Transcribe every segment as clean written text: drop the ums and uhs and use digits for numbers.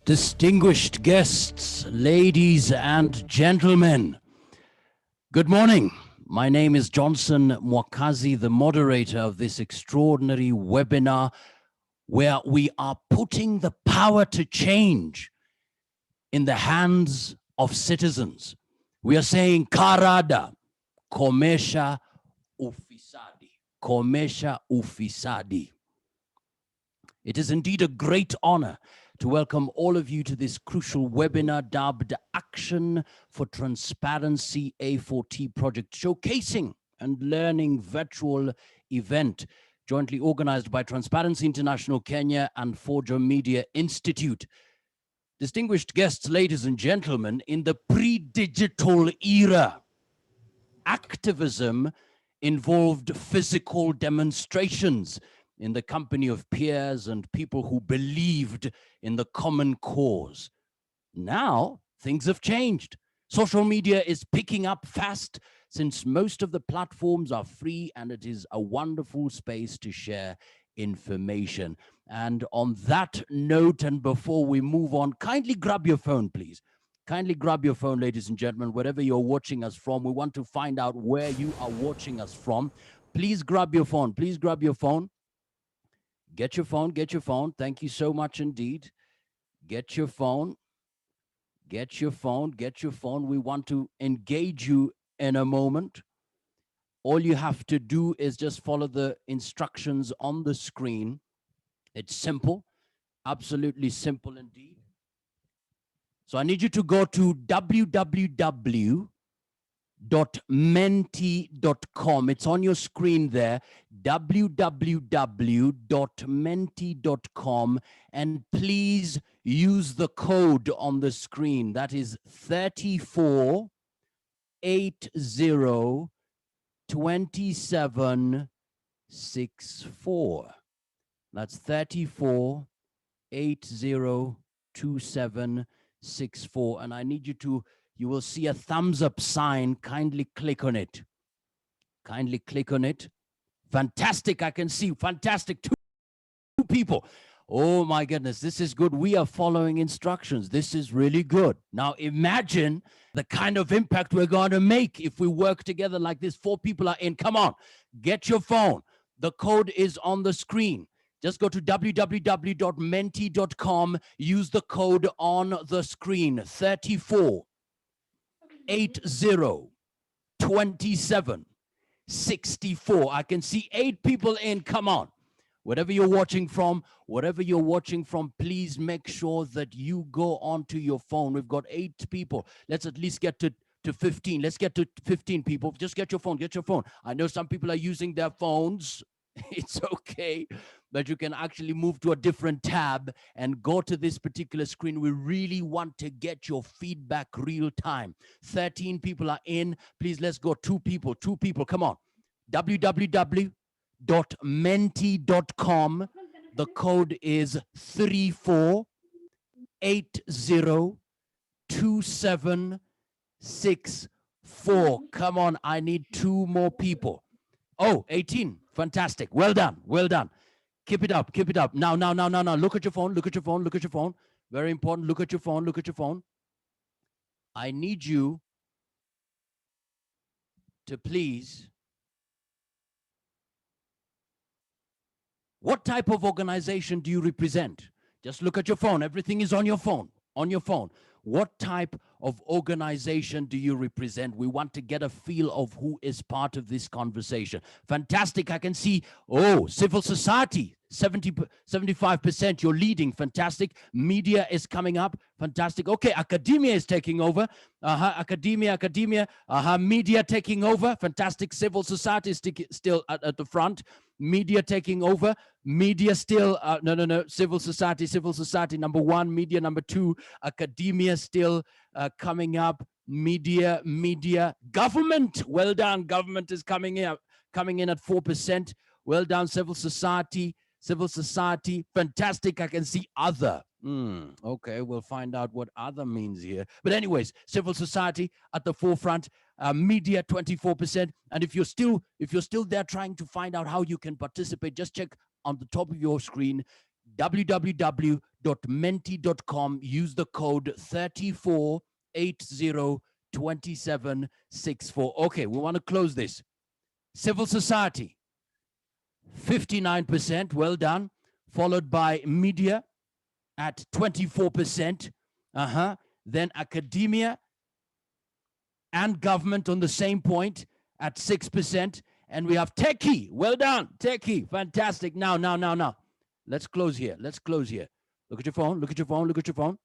Distinguished guests, ladies and gentlemen, good morning. My name is Johnson Mwakazi, the moderator of this extraordinary webinar where we are putting the power to change in the hands of citizens. We are saying Karada, Komesha Ufisadi, Komesha Ufisadi. It is indeed a great honor to welcome all of you to this crucial webinar dubbed Action for Transparency A4T project, showcasing and learning virtual event jointly organized by Transparency International Kenya and Forger Media Institute. Distinguished guests, ladies and gentlemen, in the pre-digital era, activism involved physical demonstrations in the company of peers and people who believed in the common cause. Now, things have changed. Social media is picking up fast since most of the platforms are free, and it is a wonderful space to share information. And on that note, and before we move on, kindly grab your phone, please. Kindly grab your phone, ladies and gentlemen, wherever you're watching us from. We want to find out where you are watching us from. Please grab your phone. Please grab your phone. Get your phone, get your phone. Thank you so much indeed. Get your phone, get your phone, get your phone. We want to engage you in a moment. All you have to do is just follow the instructions on the screen. It's simple, absolutely simple indeed. So I need you to go to www.menti.com. It's on your screen there, www.menti.com, and please use the code on the screen. That is 34802764. That's 34802764. And I need you to, you will see a thumbs up sign. Kindly click on it. Kindly click on it. Fantastic. I can see. Fantastic. Two people. Oh my goodness. This is good. We are following instructions. This is really good. Now imagine the kind of impact we're going to make if we work together like this. 4 people are in. Come on. Get your phone. The code is on the screen. Just go to www.menti.com. Use the code on the screen, 34802764. I can see 8 people in. Come on. Whatever you're watching from, please make sure that you go onto your phone. We've got 8 people. Let's at least get to 15. Let's get to 15 people. Just get your phone. Get your phone. I know some people are using their phones. It's okay, but you can actually move to a different tab and go to this particular screen. We really want to get your feedback real time. 13 people are in. Please, let's go. 2 people, come on. www.menti.com. The code is 34802764. Come on, I need 2 more people. Oh, 18. Fantastic. Well done. Well done. Keep it up. Keep it up. Now. Look at your phone. Look at your phone. Look at your phone. Very important. Look at your phone. Look at your phone. I need you to please. What type of organization do you represent? Just look at your phone. Everything is on your phone. On your phone. What type of organization do you represent? We want to get a feel of who is part of this conversation. Fantastic. I can see, oh, civil society, 75%. You're leading. Fantastic. Media is coming up. Fantastic. Okay, academia is taking over. Academia. Media taking over. Fantastic. Civil society is still at the front. Media taking over. Media still, no. Civil society number 1. Media number 2. Academia still coming up. Media. Government. Well done. Government is coming in at 4%. Well done. Civil society. Fantastic. I can see other. Okay, we'll find out what other means here. But anyways, civil society at the forefront, media 24%. And if you're still there trying to find out how you can participate, just check on the top of your screen, www www.menti.com. Use the code 34802764. Okay, we want to close this. Civil society, 59%, well done, followed by media at 24%. Then academia and government on the same point at 6%. And we have techie. Well done, techie. Fantastic. Now. Let's close here. Let's close here. Look at your phone. Look at your phone. Look at your phone.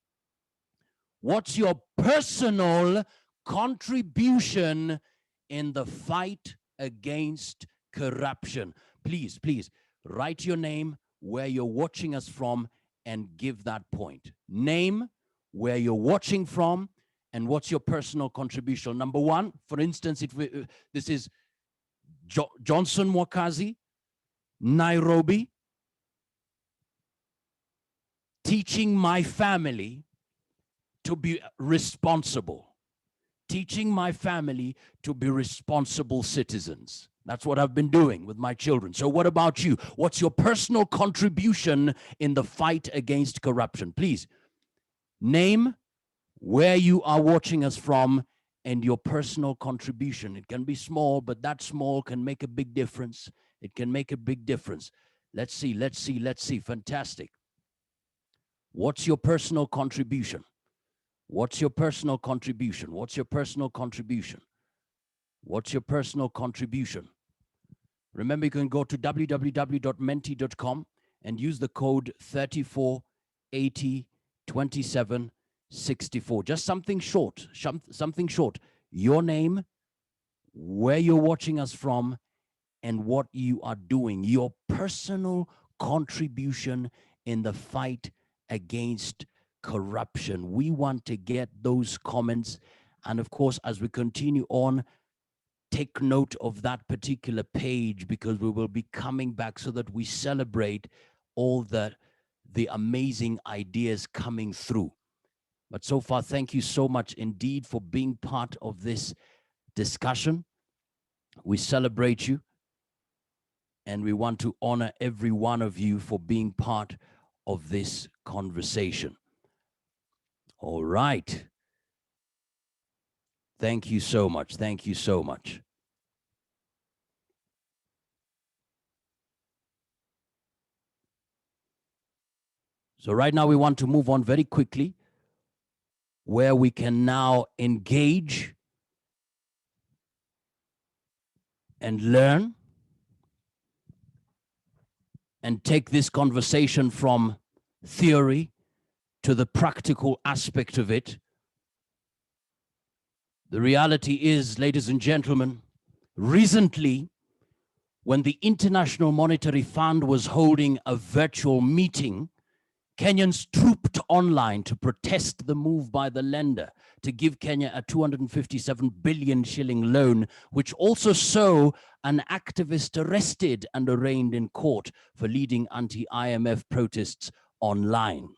What's your personal contribution in the fight against corruption? Please, please write your name, where you're watching us from, and give that point. Name, where you're watching from, and what's your personal contribution. Number one, for instance, this is Johnson Mwakazi, Nairobi, teaching my family to be responsible. Teaching my family to be responsible citizens. That's what I've been doing with my children. So what about you? What's your personal contribution in the fight against corruption? Please name, where you are watching us from, and your personal contribution. It can be small, but that small can make a big difference. It can make a big difference. Let's see. Fantastic. What's your personal contribution? What's your personal contribution? What's your personal contribution? What's your personal contribution? Remember, you can go to www.menti.com and use the code 34802764. Just something short, something short. Your name, where you're watching us from, and what you are doing. Your personal contribution in the fight against corruption. We want to get those comments. And of course, as we continue on, take note of that particular page, because we will be coming back so that we celebrate all the amazing ideas coming through. But so far, thank you so much indeed for being part of this discussion. We celebrate you, and we want to honor every one of you for being part of this conversation. All right. Thank you so much. Thank you so much. So right now we want to move on very quickly, where we can now engage and learn and take this conversation from theory to the practical aspect of it. The reality is, ladies and gentlemen, recently, when the International Monetary Fund was holding a virtual meeting, Kenyans trooped online to protest the move by the lender to give Kenya a 257 billion shilling loan, which also saw an activist arrested and arraigned in court for leading anti-IMF protests online.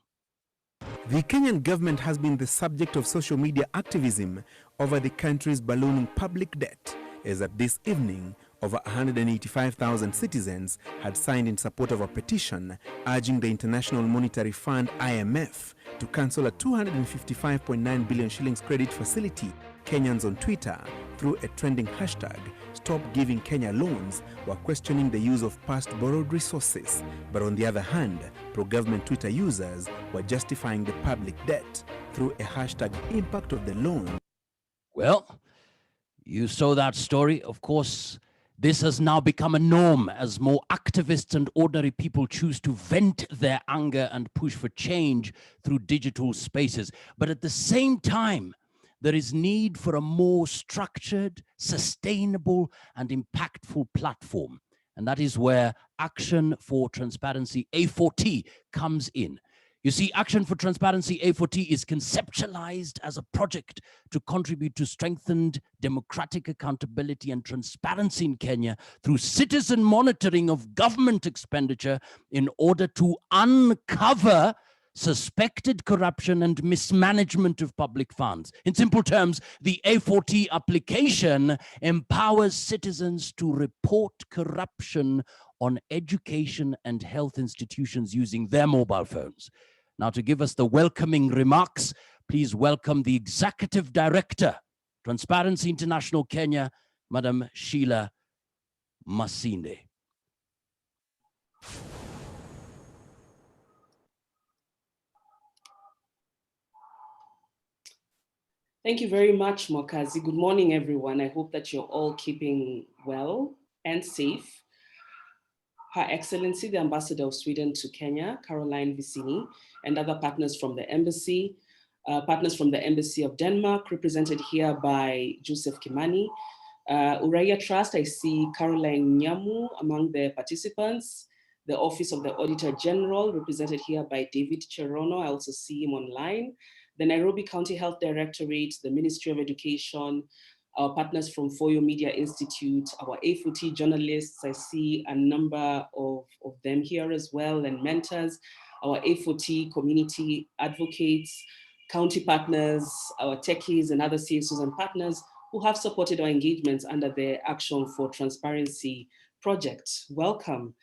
The Kenyan government has been the subject of social media activism over the country's ballooning public debt, as at this evening, over 185,000 citizens had signed in support of a petition urging the International Monetary Fund, IMF, to cancel a 255.9 billion shillings credit facility. Kenyans on Twitter, through a trending hashtag, Stop Giving Kenya Loans, were questioning the use of past borrowed resources. But on the other hand, pro-government Twitter users were justifying the public debt through a hashtag impact of the loan. Well, you saw that story. Of course, this has now become a norm as more activists and ordinary people choose to vent their anger and push for change through digital spaces. But at the same time, there is need for a more structured, sustainable, and impactful platform. And that is where Action for Transparency A4T comes in. You see, Action for Transparency A40 is conceptualized as a project to contribute to strengthened democratic accountability and transparency in Kenya through citizen monitoring of government expenditure in order to uncover suspected corruption and mismanagement of public funds. In simple terms, the A4T application empowers citizens to report corruption on education and health institutions using their mobile phones. Now, to give us the welcoming remarks, please welcome the Executive Director, Transparency International Kenya, Madam Sheila Masinde. Thank you very much, Mokazi. Good morning, everyone. I hope that you're all keeping well and safe. Her Excellency, the Ambassador of Sweden to Kenya, Caroline Vicini, and other partners from the Embassy, of Denmark, represented here by Joseph Kimani. Uraia Trust, I see Caroline Nyamu among the participants. The Office of the Auditor General, represented here by David Cherono. I also see him online. The Nairobi County Health Directorate, the Ministry of Education, our partners from Foyo Media Institute, our A4T journalists, I see a number of them here as well, and mentors, our A4T community advocates, county partners, our techies and other CSOs and partners who have supported our engagements under the Action for Transparency project. Welcome.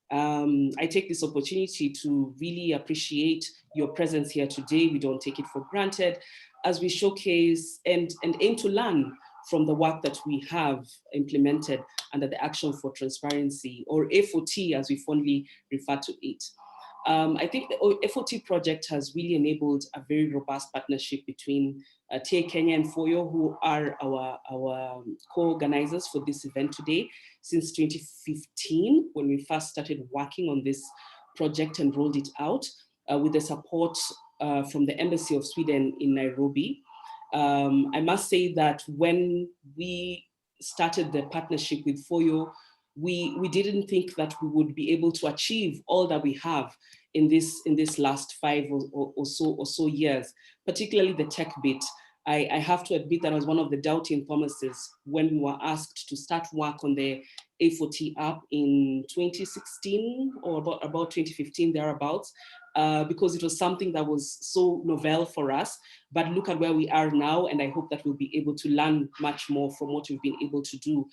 I take this opportunity to really appreciate your presence here today. We don't take it for granted as we showcase and aim to learn from the work that we have implemented under the Action for Transparency, or A4T as we fondly refer to it. I think the A4T project has really enabled a very robust partnership between TA Kenya and Foyo, who are our co-organizers for this event today, since 2015, when we first started working on this project and rolled it out with the support from the Embassy of Sweden in Nairobi. I must say that when we started the partnership with Foyo, we didn't think that we would be able to achieve all that we have in this last 5 or so years, particularly the tech bit. I have to admit that I was one of the doubting Thomases when we were asked to start work on the A4T app in 2016 or about 2015, thereabouts, because it was something that was so novel for us. But look at where we are now, and I hope that we'll be able to learn much more from what we've been able to do,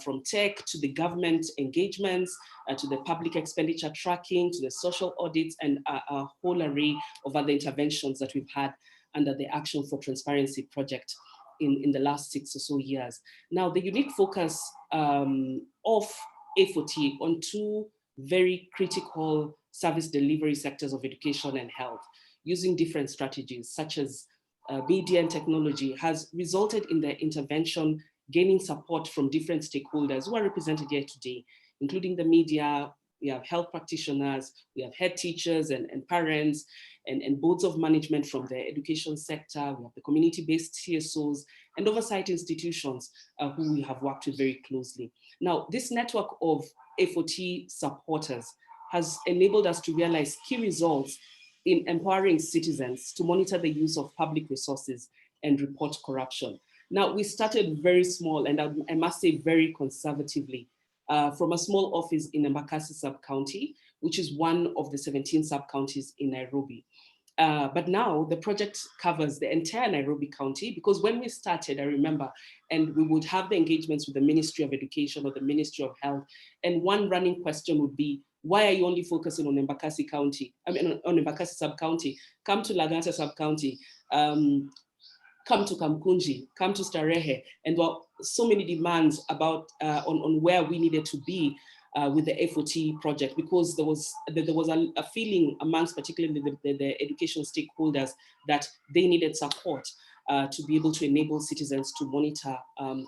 from tech to the government engagements, to the public expenditure tracking, to the social audits, and a whole array of other interventions that we've had under the Action for Transparency project in the last 6 or so years. Now, the unique focus of A4T on 2 very critical service delivery sectors of education and health, using different strategies such as media and technology, has resulted in the intervention gaining support from different stakeholders who are represented here today, including the media. We have health practitioners, we have head teachers and parents, and boards of management from the education sector. We have the community-based CSOs and oversight institutions who we have worked with very closely. Now, this network of A4T supporters has enabled us to realize key results in empowering citizens to monitor the use of public resources and report corruption. Now, we started very small, and I must say very conservatively, from a small office in Embakasi sub-county, which is one of the 17 sub-counties in Nairobi. But now the project covers the entire Nairobi County, because when we started, I remember, and we would have the engagements with the Ministry of Education or the Ministry of Health, and one running question would be, why are you only focusing on Embakasi County? I mean, on Embakasi sub-county, come to Lagata sub-county, come to Kamkunji, come to Starehe, and there were so many demands about on where we needed to be with the A4T project, because there was a feeling amongst particularly the education stakeholders that they needed support to be able to enable citizens to monitor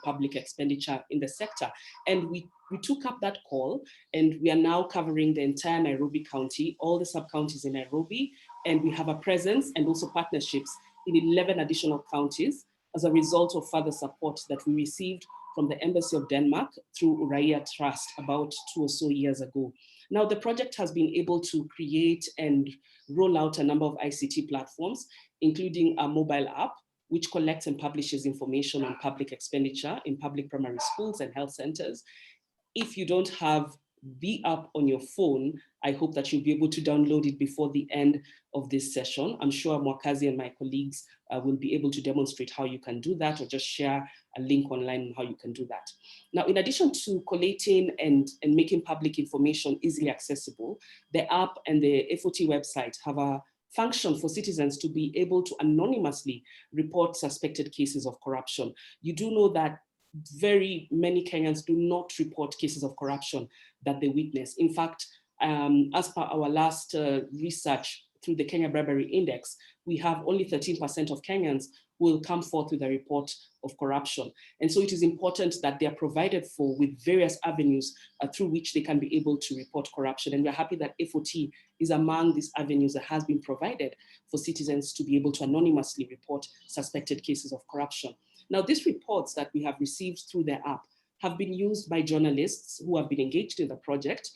public expenditure in the sector. And we took up that call, and we are now covering the entire Nairobi County, all the sub-counties in Nairobi, and we have a presence and also partnerships in 11 additional counties as a result of further support that we received from the Embassy of Denmark through Uraia Trust about 2 or so years ago. Now, the project has been able to create and roll out a number of ICT platforms, including a mobile app, which collects and publishes information on public expenditure in public primary schools and health centers. If you don't have the app on your phone, I hope that you'll be able to download it before the end of this session. I'm sure Mwakazi and my colleagues will be able to demonstrate how you can do that, or just share a link online on how you can do that. Now, in addition to collating and making public information easily accessible, the app and the A4T website have a function for citizens to be able to anonymously report suspected cases of corruption. You do know that very many Kenyans do not report cases of corruption that they witness. In fact, as per our last research through the Kenya Bribery Index, we have only 13% of Kenyans who will come forth with a report of corruption. And so it is important that they are provided for with various avenues through which they can be able to report corruption. And we're happy that A4T is among these avenues that has been provided for citizens to be able to anonymously report suspected cases of corruption. Now, these reports that we have received through the app have been used by journalists who have been engaged in the project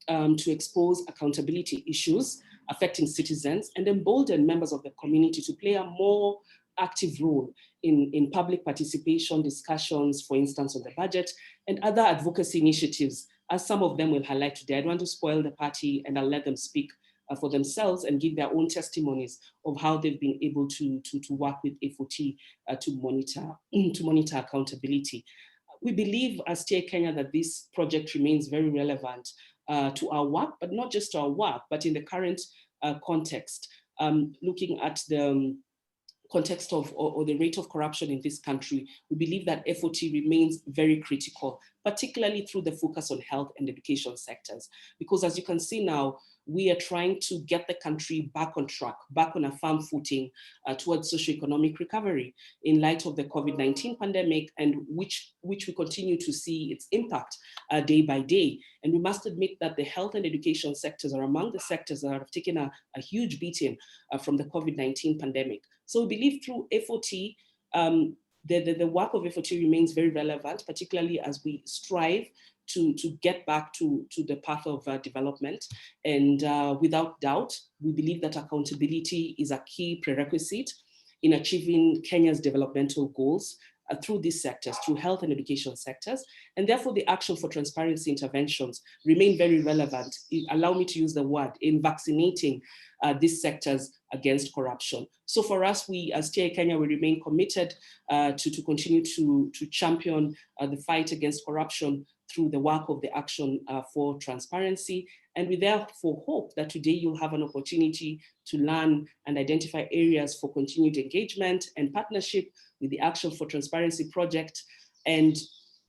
to expose accountability issues affecting citizens and embolden members of the community to play a more active role in public participation discussions, for instance, on the budget and other advocacy initiatives, as some of them will highlight today. I don't want to spoil the party and I'll let them speak for themselves and give their own testimonies of how they've been able to work with A4T to monitor accountability. We believe as TI Kenya that this project remains very relevant to our work, but not just to our work, but in the current context, looking at the context of or the rate of corruption in this country, we believe that A4T remains very critical, particularly through the focus on health and education sectors. Because as you can see now, we are trying to get the country back on track, back on a firm footing towards socioeconomic recovery in light of the COVID-19 pandemic, and which we continue to see its impact day by day. And we must admit that the health and education sectors are among the sectors that have taken a huge beating from the COVID-19 pandemic. So we believe through A4T, the work of A4T remains very relevant, particularly as we strive to get back to the path of development. And without doubt, we believe that accountability is a key prerequisite in achieving Kenya's developmental goals through these sectors, through health and education sectors. And therefore the action for transparency interventions remain very relevant, allow me to use the word, in vaccinating these sectors against corruption. So for us, we as TI Kenya, we remain committed to continue to champion the fight against corruption through the work of the action for transparency. And we therefore hope that today you'll have an opportunity to learn and identify areas for continued engagement and partnership with the Action for Transparency project. And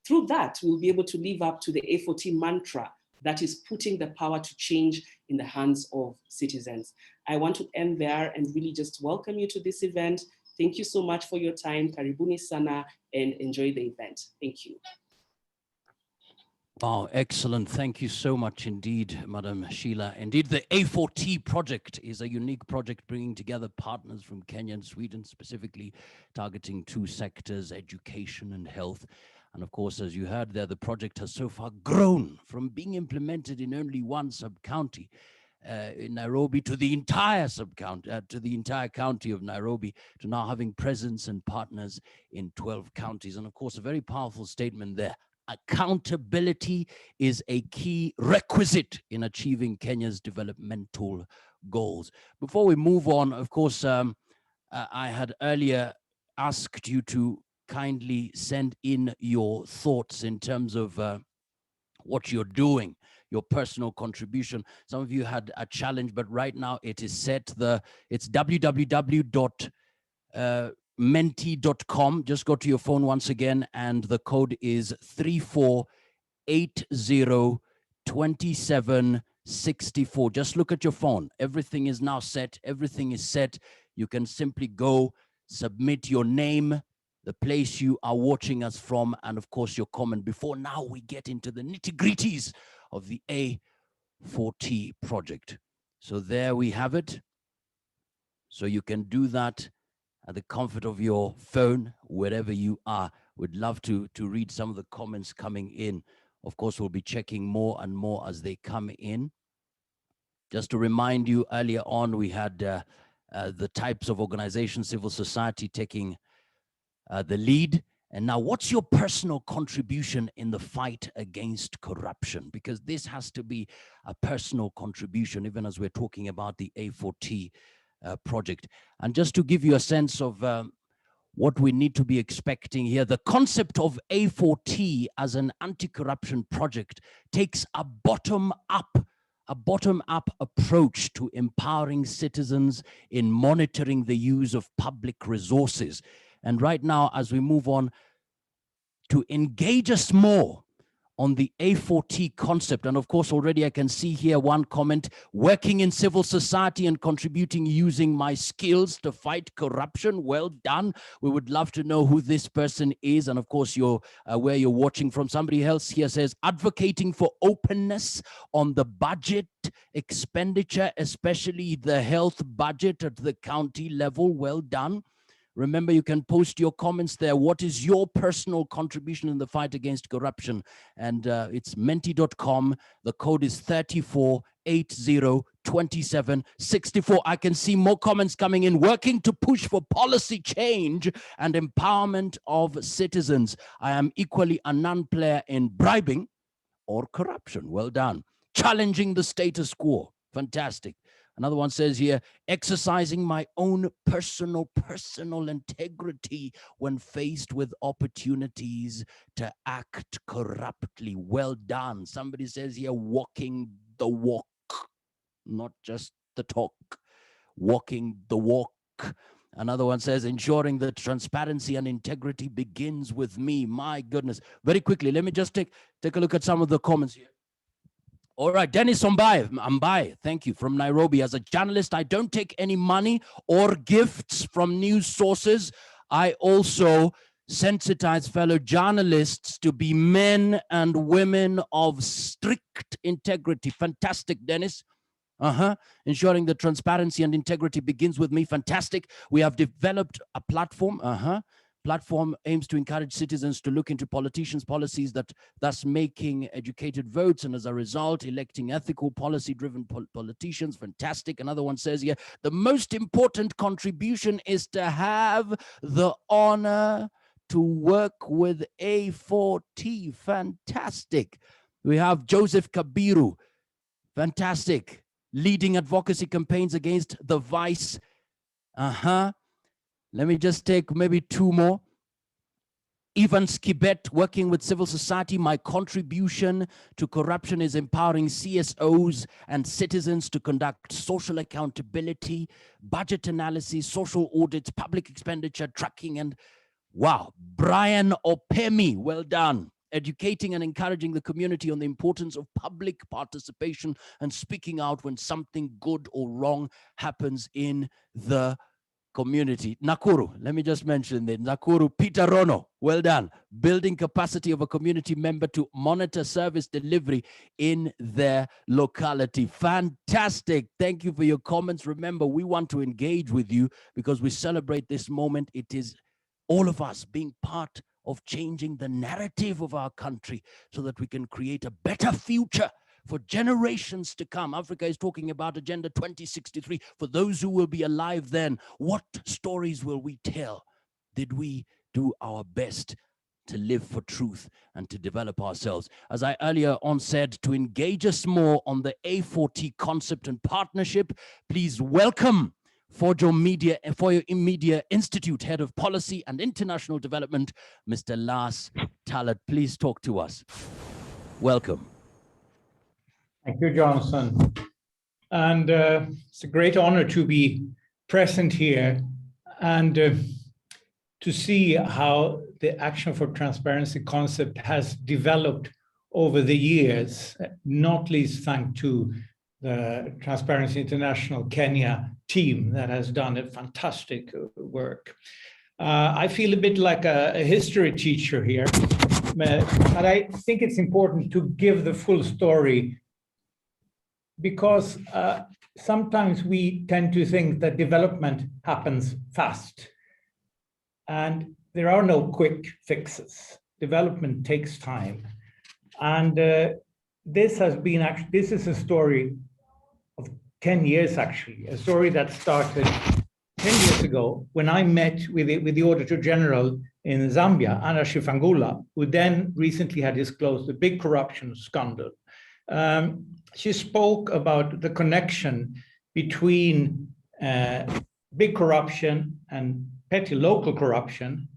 through that, we'll be able to live up to the A4T mantra that is putting the power to change in the hands of citizens. I want to end there and really just welcome you to this event. Thank you so much for your time. Karibuni sana and enjoy the event. Thank you. Wow, excellent. Thank you so much indeed, Madam Sheila. Indeed, the A4T project is a unique project bringing together partners from Kenya and Sweden, specifically targeting two sectors, education and health. And of course, as you heard there, the project has so far grown from being implemented in only one sub-county in Nairobi to the entire sub-county, to the entire county of Nairobi, to now having presence and partners in 12 counties. And of course, a very powerful statement there. Accountability is a key requisite in achieving Kenya's developmental goals. Before we move on, of course, I had earlier asked you to kindly send in your thoughts in terms of what you're doing, your personal contribution. Some of you had a challenge, but right now it is set. It's www.menti.com. Just go to your phone once again, and the code is 34802764. Just look at your phone. Everything is now set. Everything is set. You can simply go submit your name, the place you are watching us from, and of course your comment before now we get into the nitty-gritties of the A4T project. So there we have it. So you can do that at the comfort of your phone, wherever you are. We'd love to read some of the comments coming in. Of course, we'll be checking more and more as they come in. Just to remind you, earlier on, we had the types of organizations, civil society taking the lead. And now, what's your personal contribution in the fight against corruption? Because this has to be a personal contribution, even as we're talking about the A4T project. And just to give you a sense of what we need to be expecting here, the concept of A4T as an anti-corruption project takes a bottom-up a bottom-up approach to empowering citizens in monitoring the use of public resources. And right now, as we move on, to engage us more on the A4T concept. And of course, already I can see here one comment: working in civil society and contributing using my skills to fight corruption. Well done. We would love to know who this person is. And of course, where you're watching from. Somebody else here says, advocating for openness on the budget expenditure, especially the health budget at the county level. Well done. Remember, you can post your comments there. What is your personal contribution in the fight against corruption? And it's menti.com. The code is 34802764. I can see more comments coming in. Working to push for policy change and empowerment of citizens. I am equally a non-player in bribing or corruption. Well done. Challenging the status quo. Fantastic. Another one says here, exercising my own personal integrity when faced with opportunities to act corruptly. Well done. Somebody says here, walking the walk, not just the talk, walking the walk. Another one says, ensuring that transparency and integrity begins with me. My goodness. Very quickly, let me just take a look at some of the comments here. All right, Dennis Ambai, thank you, from Nairobi. As a journalist, I don't take any money or gifts from news sources. I also sensitize fellow journalists to be men and women of strict integrity. Fantastic, Dennis. Ensuring that transparency and integrity begins with me. Fantastic. We have developed a platform. Platform aims to encourage citizens to look into politicians' policies, that thus making educated votes, and as a result, electing ethical, policy-driven politicians. Fantastic. Another one says here, the most important contribution is to have the honor to work with A4T. Fantastic. We have Joseph Kabiru. Fantastic. Leading advocacy campaigns against the vice. Let me just take maybe two more. Ivan Skibet, working with civil society. My contribution to corruption is empowering CSOs and citizens to conduct social accountability, budget analysis, social audits, public expenditure tracking, and wow. Brian Opemi, well done. Educating and encouraging the community on the importance of public participation and speaking out when something good or wrong happens in the community. Nakuru, let me just mention that. Nakuru, Peter Rono, well done. Building capacity of a community member to monitor service delivery in their locality. Fantastic. Thank you for your comments. Remember, we want to engage with you because we celebrate this moment. It is all of us being part of changing the narrative of our country so that we can create a better future for generations to come. Africa is talking about Agenda 2063. For those who will be alive then, what stories will we tell? Did we do our best to live for truth and to develop ourselves? As I earlier on said, to engage us more on the A4T concept and partnership, please welcome for your Media Institute Head of Policy and International Development, Mr. Lars Talat. Please talk to us. Welcome. Thank you, Johnson. And it's a great honor to be present here and to see how the Action for Transparency concept has developed over the years, not least thanks to the Transparency International Kenya team that has done a fantastic work. I feel a bit like a history teacher here, but I think it's important to give the full story because sometimes we tend to think that development happens fast and there are no quick fixes. Development takes time. And this is a story of 10 years, actually, a story that started 10 years ago when I met with the Auditor General in Zambia, Anna Shifangula, who then recently had disclosed a big corruption scandal. She spoke about the connection between big corruption and petty local corruption,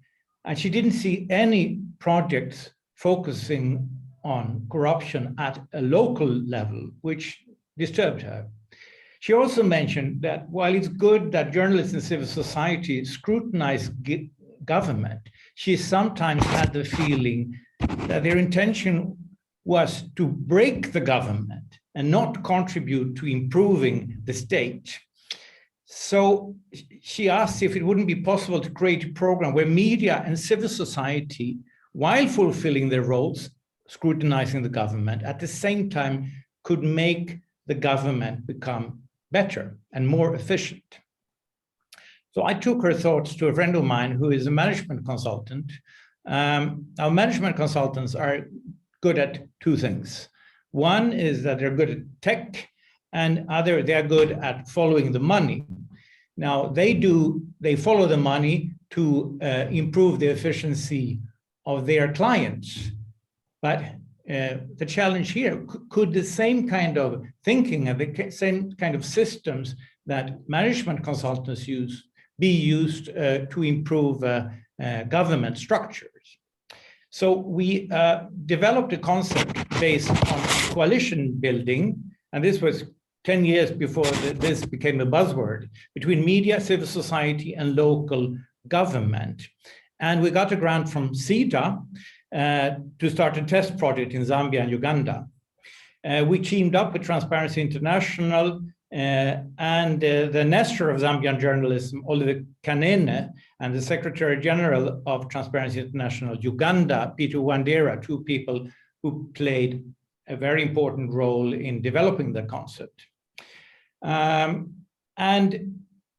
and she didn't see any projects focusing on corruption at a local level, which disturbed her. She also mentioned that while it's good that journalists and civil society scrutinize government, she sometimes had the feeling that their intention was to break the government and not contribute to improving the state. So she asked if it wouldn't be possible to create a program where media and civil society, while fulfilling their roles, scrutinizing the government, at the same time could make the government become better and more efficient. So I took her thoughts to a friend of mine who is a management consultant. Our management consultants are good at two things. One is that they're good at tech, and they're good at following the money. Now they follow the money to improve the efficiency of their clients. But the challenge here, could the same kind of thinking and the same kind of systems that management consultants use be used to improve government structures? So we developed a concept based on coalition building, and this was 10 years before this became a buzzword, between media, civil society, and local government. And we got a grant from CETA to start a test project in Zambia and Uganda. We teamed up with Transparency International and the Nestor of Zambian journalism, Oliver Kanene, and the Secretary General of Transparency International Uganda, Peter Wandera, two people who played a very important role in developing the concept. And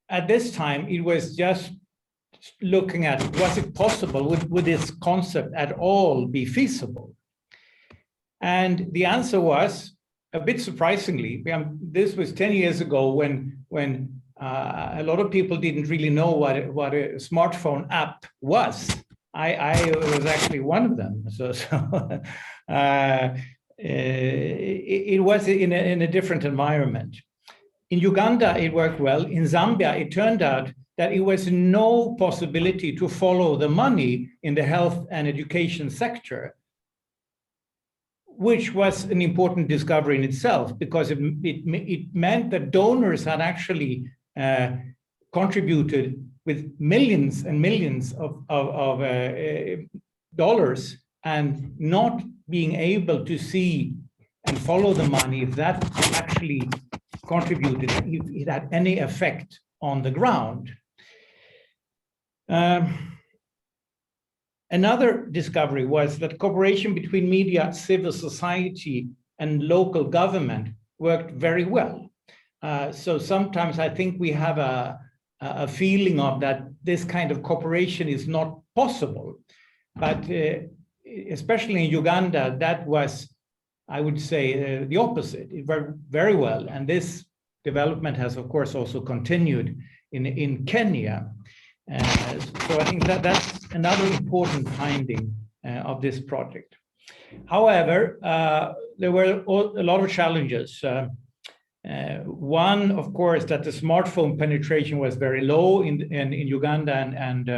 at this time, it was just looking at, was it possible, would this concept at all be feasible? And the answer was, a bit surprisingly, this was 10 years ago when a lot of people didn't really know what a smartphone app was. I was actually one of them. It was in a different environment. In Uganda, it worked well. In Zambia, it turned out that it was no possibility to follow the money in the health and education sector, which was an important discovery in itself, because it meant that donors had actually contributed with millions and millions of dollars, and not being able to see and follow the money, if that actually contributed, if it had any effect on the ground. Another discovery was that cooperation between media, civil society, and local government worked very well. So sometimes I think we have a feeling of that this kind of cooperation is not possible. But especially in Uganda, that was, I would say, the opposite. It worked very well. And this development has, of course, also continued in Kenya. So I think that's another important finding of this project. However, there were a lot of challenges. One, of course, that the smartphone penetration was very low in Uganda and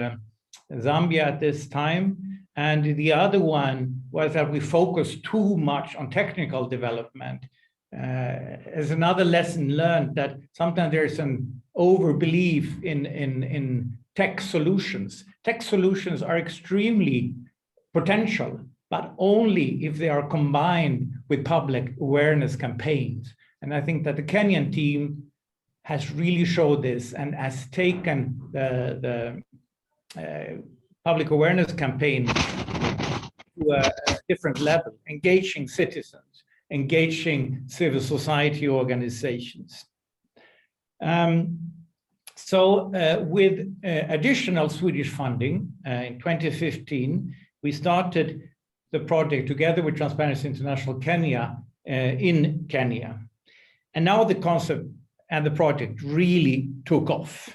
Zambia at this time. And the other one was that we focused too much on technical development. As another lesson learned, that sometimes there's an overbelief in tech solutions. Tech solutions are extremely potential, but only if they are combined with public awareness campaigns. And I think that the Kenyan team has really showed this and has taken the public awareness campaign to a different level, engaging citizens, engaging civil society organizations. With additional Swedish funding in 2015, we started the project together with Transparency International Kenya in Kenya. And now the concept and the project really took off.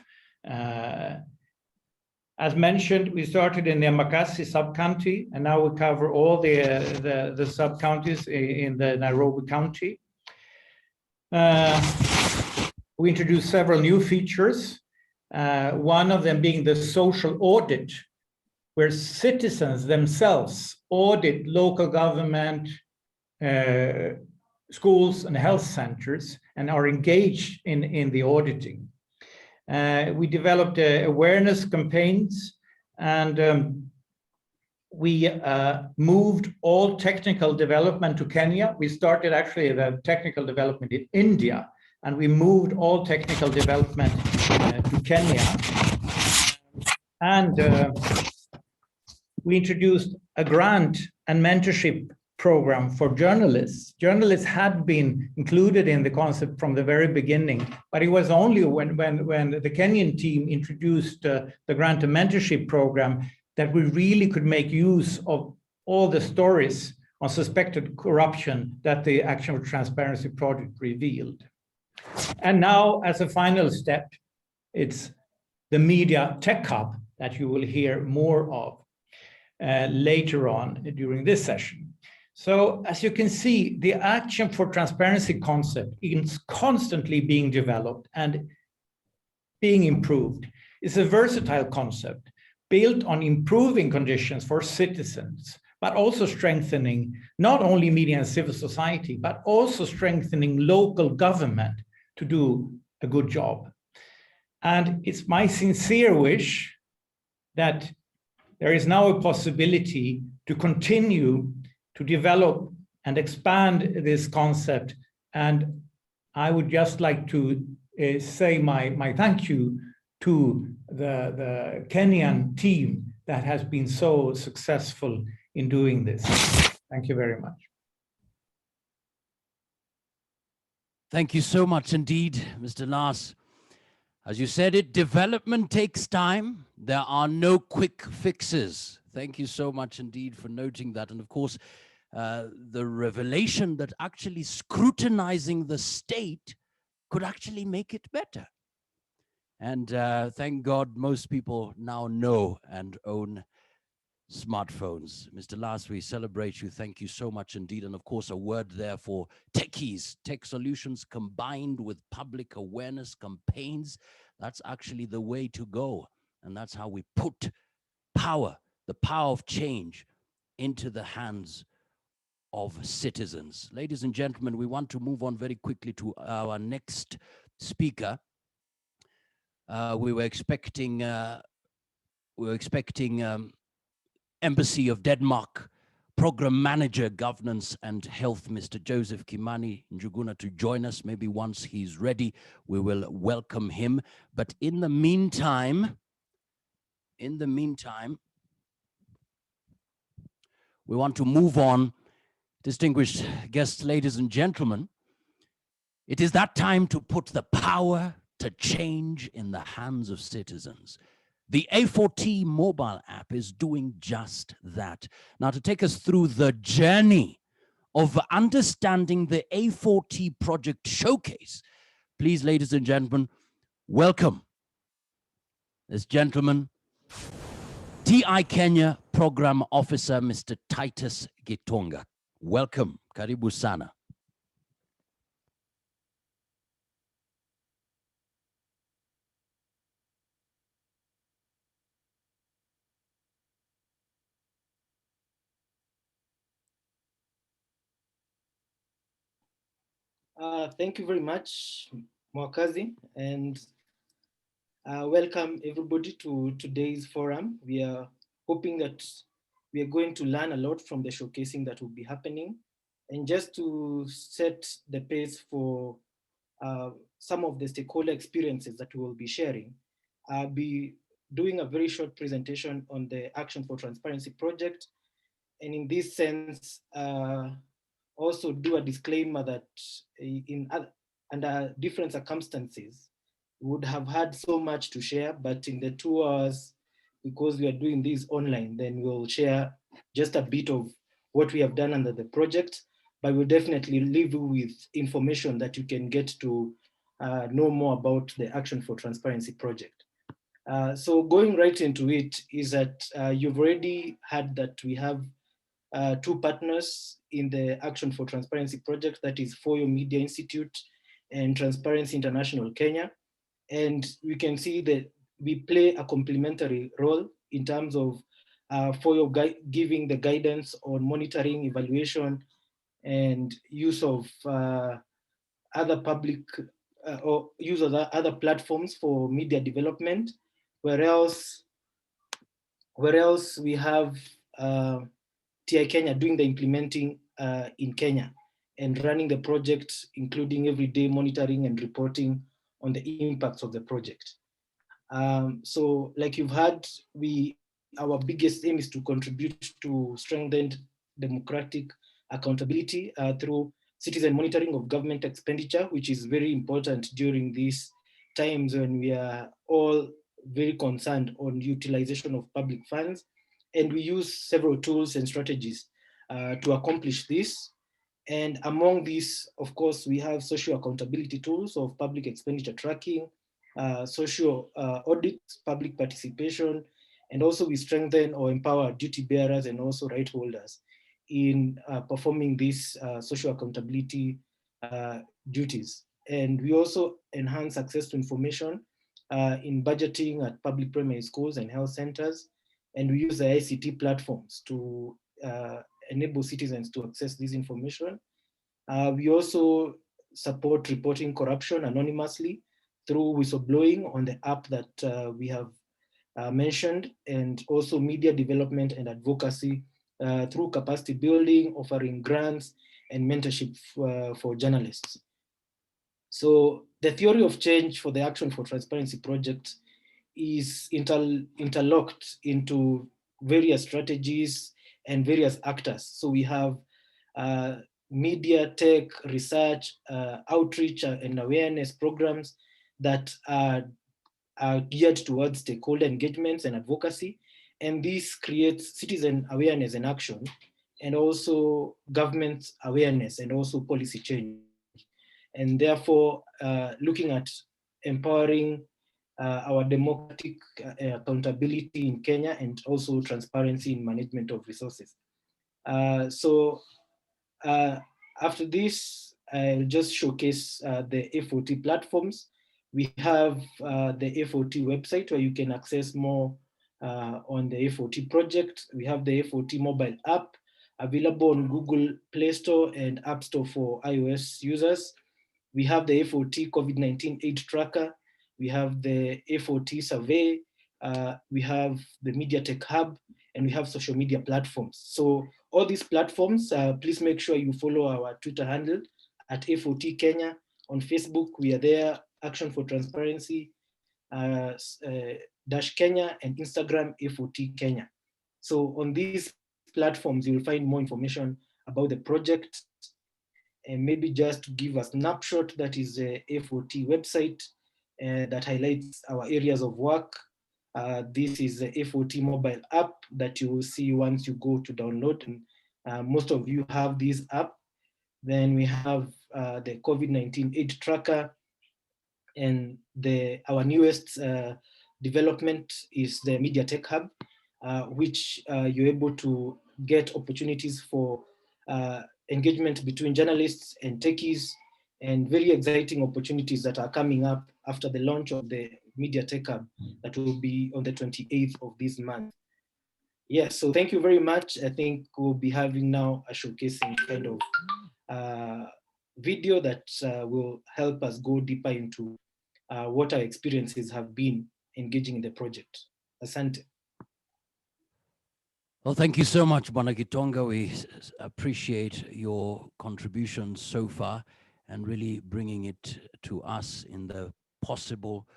As mentioned, we started in the Embakasi sub-county, and now we cover all the sub-counties in the Nairobi County. We introduced several new features, one of them being the social audit, where citizens themselves audit local government schools and health centers and are engaged in the auditing. We developed awareness campaigns, and we moved all technical development to Kenya. We started actually the technical development in India, and we moved all technical development to Kenya. And we introduced a grant and mentorship program for journalists. Journalists had been included in the concept from the very beginning, but it was only when the Kenyan team introduced the grant and mentorship program that we really could make use of all the stories on suspected corruption that the Action for Transparency project revealed. And now, as a final step, it's the Media Tech Hub that you will hear more of later on during this session. So as you can see, the Action for Transparency concept is constantly being developed and being improved. It's a versatile concept built on improving conditions for citizens, but also strengthening not only media and civil society, but also strengthening local government to do a good job. And it's my sincere wish that there is now a possibility to continue to develop and expand this concept. And I would just like to say my thank you to the Kenyan team that has been so successful in doing this. Thank you very much. Thank you so much indeed, Mr. Lars. As you said it, development takes time. There are no quick fixes. Thank you so much indeed for noting that. And of course, the revelation that actually scrutinizing the state could actually make it better. And thank God most people now know and own smartphones. Mr. Lars, we celebrate you. Thank you so much indeed. And of course, a word there for techies, tech solutions combined with public awareness campaigns. That's actually the way to go. And that's how we put power, the power of change, into the hands of citizens. Ladies and gentlemen, we want to move on very quickly to our next speaker. We were expecting Embassy of Denmark Program Manager, Governance and Health, Mr. Joseph Kimani Njuguna, to join us. Maybe once he's ready, we will welcome him. But in the meantime, we want to move on. Distinguished guests, ladies and gentlemen, it is that time to put the power to change in the hands of citizens. The A4T mobile app is doing just that. Now, to take us through the journey of understanding the A4T project showcase, please, ladies and gentlemen, welcome this gentleman, TI Kenya Program Officer, Mr. Titus Gitonga. Welcome, karibu sana. Thank you very much, Mwakazi, and welcome everybody to today's forum. We are hoping that we are going to learn a lot from the showcasing that will be happening. And just to set the pace for some of the stakeholder experiences that we will be sharing, I'll be doing a very short presentation on the Action for Transparency project. And in this sense, also do a disclaimer that under different circumstances, we would have had so much to share, but in the 2 hours, because we are doing this online, then we'll share just a bit of what we have done under the project, but we'll definitely leave you with information that you can get to know more about the Action for Transparency project. So going right into it is that you've already heard that we have 2 partners in the Action for Transparency project, that is Foyo Media Institute and Transparency International Kenya. And we can see that we play a complementary role in terms of Foyo giving the guidance on monitoring, evaluation, and use of other public or use of other platforms for media development, where else we have TI Kenya doing the implementing in Kenya and running the project, including everyday monitoring and reporting on the impacts of the project. So like you've heard, our biggest aim is to contribute to strengthened democratic accountability through citizen monitoring of government expenditure, which is very important during these times when we are all very concerned on utilization of public funds. And we use several tools and strategies to accomplish this. And among these, of course, we have social accountability tools of public expenditure tracking, social audit, public participation, and also we strengthen or empower duty bearers and also right holders in performing these social accountability duties. And we also enhance access to information in budgeting at public primary schools and health centers. And we use the ICT platforms to enable citizens to access this information. We also support reporting corruption anonymously through whistleblowing on the app that we have mentioned, and also media development and advocacy through capacity building, offering grants and mentorship for journalists. So the theory of change for the Action for Transparency project is interlocked into various strategies and various actors. So we have media, tech, research, outreach and awareness programs that are geared towards stakeholder engagements and advocacy. And this creates citizen awareness and action, and also government awareness and also policy change. And therefore, looking at empowering our democratic accountability in Kenya and also transparency in management of resources. So after this, I'll just showcase the A4T platforms. We have the A4T website where you can access more on the A4T project. We have the A4T mobile app available on Google Play Store and App Store for iOS users. We have the A4T COVID-19 aid tracker. We have the A4T survey. We have the Media Tech Hub, and we have social media platforms. So all these platforms, please make sure you follow our Twitter handle at A4T Kenya. On Facebook, we are there, Action for Transparency Kenya, and Instagram, A4T Kenya. So on these platforms, you'll find more information about the project. And maybe just to give a snapshot, that is the A4T website that highlights our areas of work. This is the A4T mobile app that you will see once you go to download, and most of you have this app. Then we have the COVID-19 aid tracker, and our newest development is the Media Tech Hub, which you're able to get opportunities for engagement between journalists and techies, and very exciting opportunities that are coming up after the launch of the Media Tech Hub that will be on the 28th of this month. Yes, so thank you very much. I think we'll be having now a showcasing kind of video that will help us go deeper into what our experiences have been engaging in the project. Asante. Well, thank you so much, Bwana Gitonga. We appreciate your contributions so far and really bringing it to us in the possible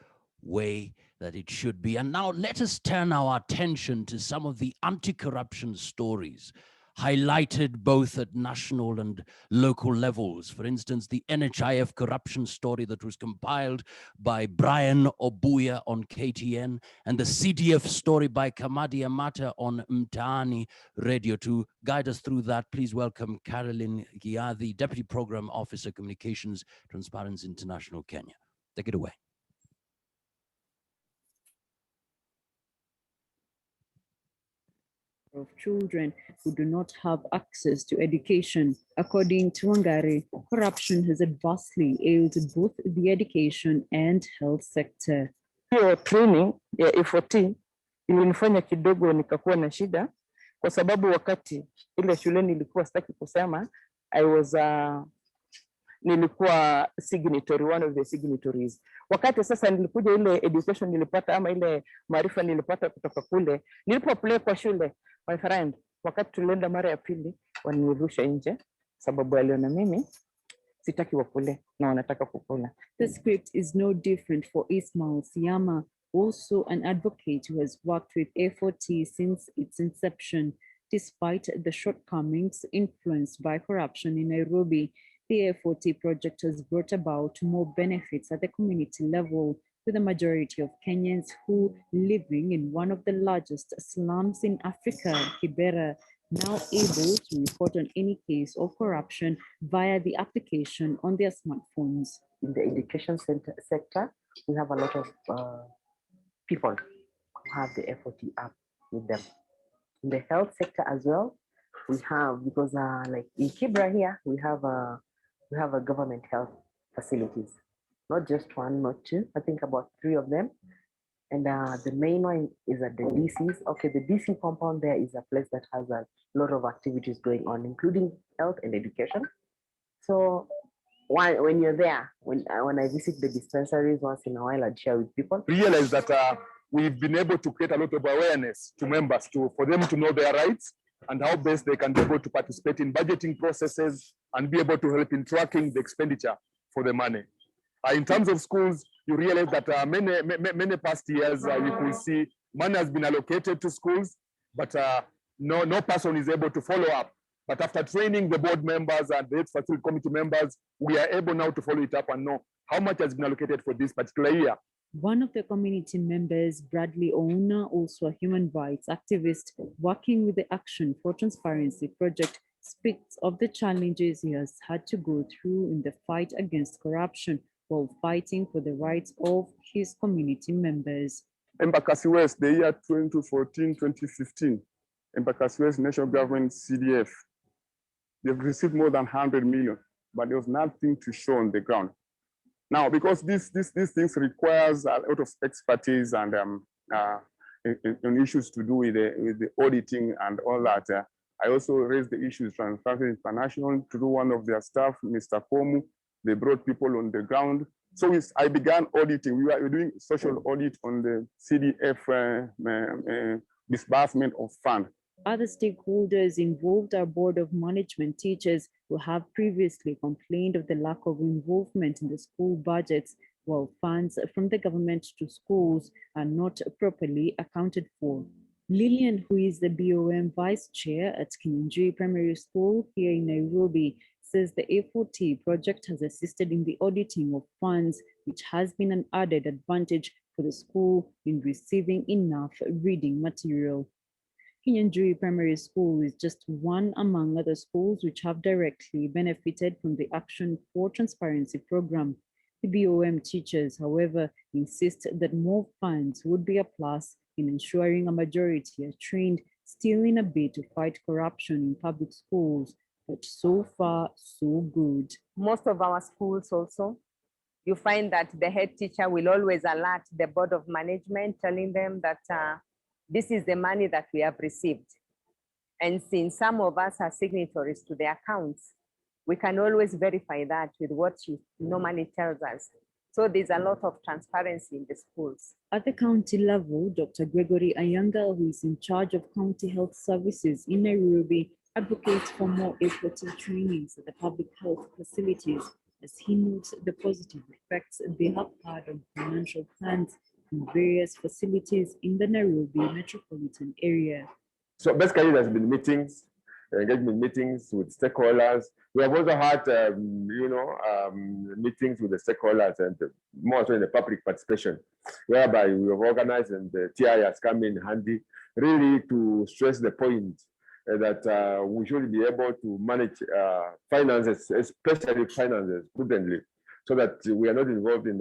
way that it should be. And now let us turn our attention to some of the anti-corruption stories highlighted both at national and local levels. For instance, the NHIF corruption story that was compiled by Brian Obuya on KTN, and the CDF story by Kamadi Amata on Mtaani Radio. To guide us through that, please welcome Caroline Giadhi, Deputy Program Officer, Communications, Transparency International, Kenya. Take it away. Of children who do not have access to education. According to Wangari, corruption has adversely ailed both the education and health sector. Hiyo training ya A4T ilinifanya kidogo nikakuwa na shida, kwa sababu wakati ile shuleni ilikuwa sitaki kusema, I was nilikuwa signatory, one of the signatories. Wakati sasa nilikuja ile education nilipata ama ile maarifa nilipata kutoka kule, nilipoapply kwa shule, my friend, wakati tulienda mara ya pili wanirusha nje sababu aliona mimi sitaki wakule na wanataka kukula. The script is no different for Ismail Siyama, also an advocate who has worked with A4T since its inception. Despite the shortcomings influenced by corruption in Nairobi, the A4T project has brought about more benefits at the community level, with the majority of Kenyans who living in one of the largest slums in Africa, Kibera, now able to report on any case of corruption via the application on their smartphones. In the education sector, we have a lot of people who have the A4T app with them. In the health sector as well, we have, because like in Kibra here, we have a government health facilities, not just one, not two, I think about 3 of them. And the main one is at the DCs. Okay, the DC compound there is a place that has a lot of activities going on, including health and education. So when you're there, when I visit the dispensaries once in a while, I'd share with people. Realize that we've been able to create a lot of awareness to members for them to know their rights and how best they can be able to participate in budgeting processes and be able to help in tracking the expenditure for the money. In terms of schools, you realize that many past years, you could see money has been allocated to schools, but no person is able to follow up. But after training the board members and the facility committee members, we are able now to follow it up and know how much has been allocated for this particular year. One of the community members, Bradley Ouna, also a human rights activist working with the Action for Transparency project, speaks of the challenges he has had to go through in the fight against corruption while fighting for the rights of his community members. Embakasi West, the year 2014-2015, Embakasi West National Government CDF, they've received more than 100 million, but there was nothing to show on the ground. Now, because these things requires a lot of expertise and in issues to do with the auditing and all that, I also raised the issues Transparency International to do one of their staff, Mr. Komu. They brought people on the ground. So I began auditing. We were doing social audit on the CDF disbursement of fund. Other stakeholders involved are Board of Management teachers who have previously complained of the lack of involvement in the school budgets, while funds from the government to schools are not properly accounted for. Lillian, who is the BOM Vice Chair at Kenyan Primary School here in Nairobi, says the A4T project has assisted in the auditing of funds, which has been an added advantage for the school in receiving enough reading material. Kenyan Primary School is just one among other schools which have directly benefited from the Action for Transparency program. The BOM teachers, however, insist that more funds would be a plus in ensuring a majority are trained, still in a bid to fight corruption in public schools. But so far, so good. Most of our schools also, you find that the head teacher will always alert the Board of Management, telling them that this is the money that we have received. And since some of us are signatories to the accounts, we can always verify that with what she normally tells us. So there's a lot of transparency in the schools. At the county level, Dr. Gregory Ayanga, who is in charge of county health services in Nairobi, advocates for more A4T trainings at the public health facilities, as he notes the positive effects they have had on financial plans in various facilities in the Nairobi metropolitan area. So basically, there's been meetings, engagement meetings with stakeholders. We have also had, meetings with the stakeholders and more so in the public participation, whereby we have organized and the TI has come in handy, really to stress the point that we should be able to manage finances, especially finances, prudently, so that we are not involved in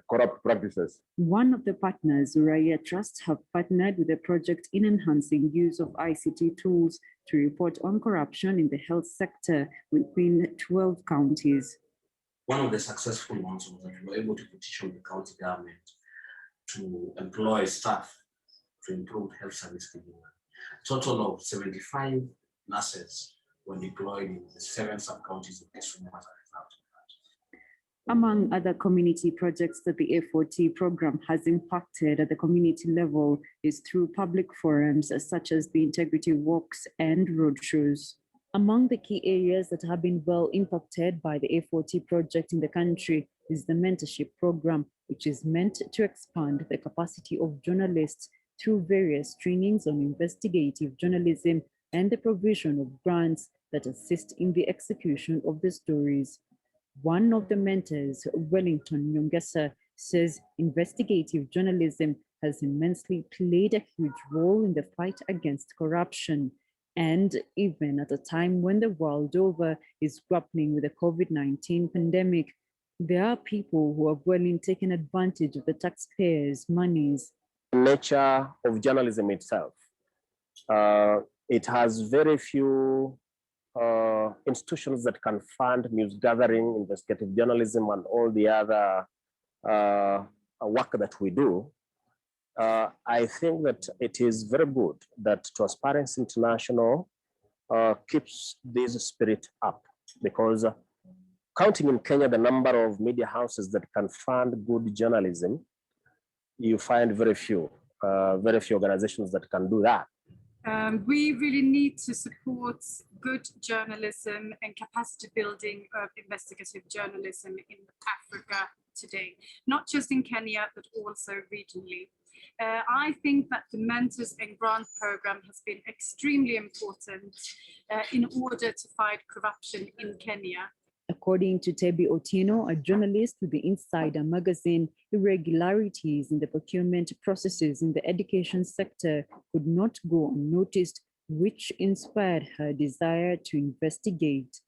corrupt practices. One of the partners, Uraia Trust, have partnered with the project in enhancing use of ICT tools to report on corruption in the health sector within 12 counties. One of the successful ones was that we were able to petition the county government to employ staff to improve health service delivery. Total of 75 nurses were deployed in the 7 sub-counties of Kisumu as a result of that. Among other community projects that the A4T program has impacted at the community level is through public forums such as the integrity walks and roadshows. Among the key areas that have been well impacted by the A4T project in the country is the mentorship program, which is meant to expand the capacity of journalists through various trainings on investigative journalism and the provision of grants that assist in the execution of the stories. One of the mentors, Wellington Nyongesa, says investigative journalism has immensely played a huge role in the fight against corruption. And even at a time when the world over is grappling with the COVID-19 pandemic, there are people who have well taken advantage of the taxpayers' monies. The nature of journalism itself. It has very few institutions that can fund news gathering, investigative journalism, and all the other work that we do. I think that it is very good that Transparency International keeps this spirit up, because counting in Kenya the number of media houses that can fund good journalism, you find very few organizations that can do that. We really need to support good journalism and capacity building of investigative journalism in Africa today, not just in Kenya, but also regionally. I think that the Mentors and Grant program has been extremely important in order to fight corruption in Kenya. According to Tebi Otieno, a journalist with the Insider magazine, irregularities in the procurement processes in the education sector could not go unnoticed, which inspired her desire to investigate.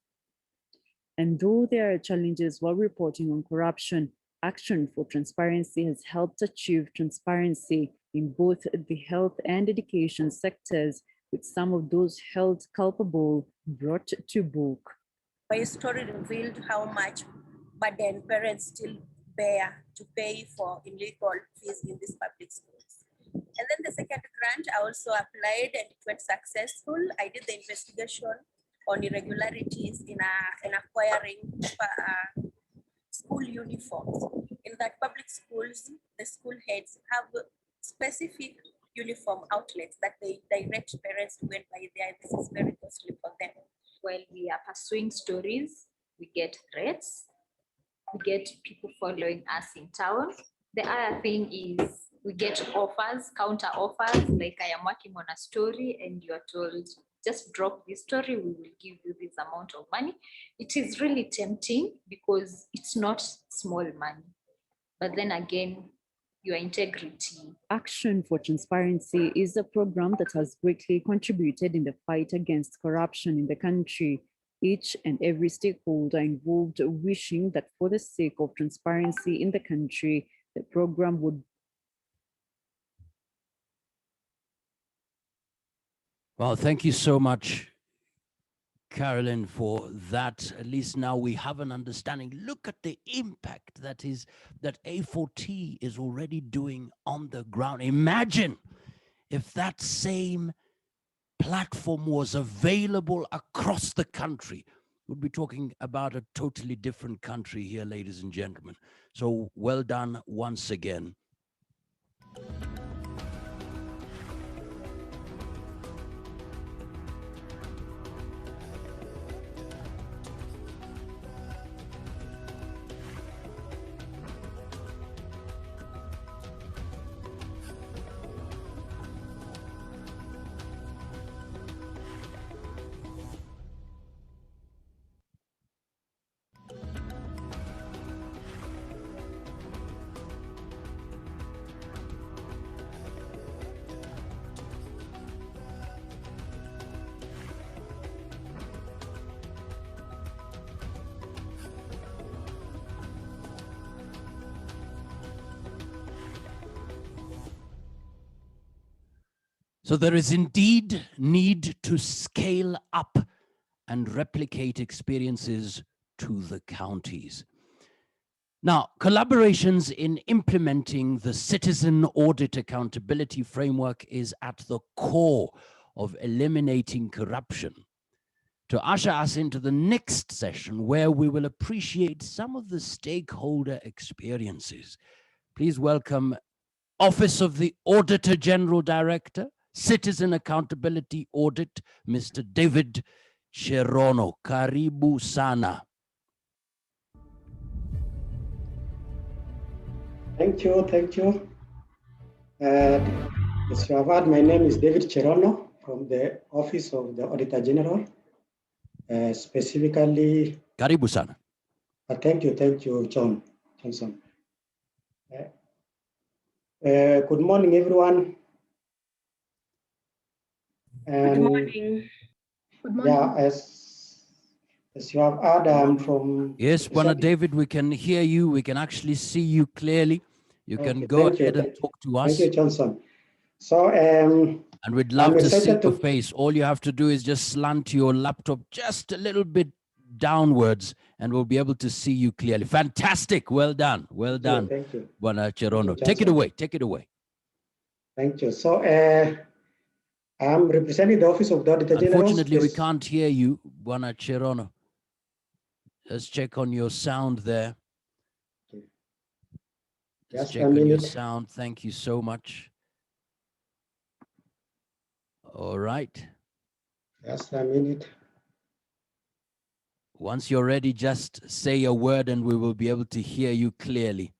And though there are challenges while reporting on corruption, Action for Transparency has helped achieve transparency in both the health and education sectors, with some of those held culpable brought to book. My story revealed how much burden parents still bear to pay for illegal fees in these public schools. And then the second grant, I also applied and it went successful. I did the investigation on irregularities in acquiring school uniforms. In that public schools, the school heads have specific uniform outlets that they direct parents to go and buy there. This is very costly for them. While we are pursuing stories, we get threats, we get people following us in town. The other thing is we get offers, counter offers, like I am working on a story and you are told, just drop this story, we will give you this amount of money. It is really tempting because it's not small money. But then again, your integrity. Action for Transparency is a program that has greatly contributed in the fight against corruption in the country. Each and every stakeholder involved wishing that for the sake of transparency in the country, the program would. Well, thank you so much, Carolyn, for that. At least now we have an understanding. Look at the impact that A4T is already doing on the ground. Imagine if that same platform was available across the country. We'd be talking about a totally different country here, ladies and gentlemen. So well done once again. So there is indeed need to scale up and replicate experiences to the counties. Now, collaborations in implementing the Citizen Audit Accountability Framework is at the core of eliminating corruption. to usher us into the next session where we will appreciate some of the stakeholder experiences. Please welcome Office of the Auditor General Director, Citizen Accountability Audit, Mr. David Cherono. Karibu sana. Thank you, thank you. As you have heard, my name is David Cherono from the Office of the Auditor General, specifically. Karibu sana. Thank you, Johnson. Good morning, everyone. And good morning. Good morning. Yeah, as you have heard, I'm from. Yes, Bwana David, we can hear you. We can actually see you clearly. You can go ahead and talk to us. Thank you, Johnson. So, and we'd love to see your to face. All you have to do is just slant your laptop just a little bit downwards, and we'll be able to see you clearly. Fantastic. Well done. Well done. Thank you. Bwana Cherono. Take it away. Take it away. Thank you. So, I'm representing the Office of the Auditor General. Unfortunately, we can't hear you, Bwana Cherono. Let's check on your sound there. Let's check on your sound. Thank you so much. All right. Just a minute. Once you're ready, just say a word and we will be able to hear you clearly.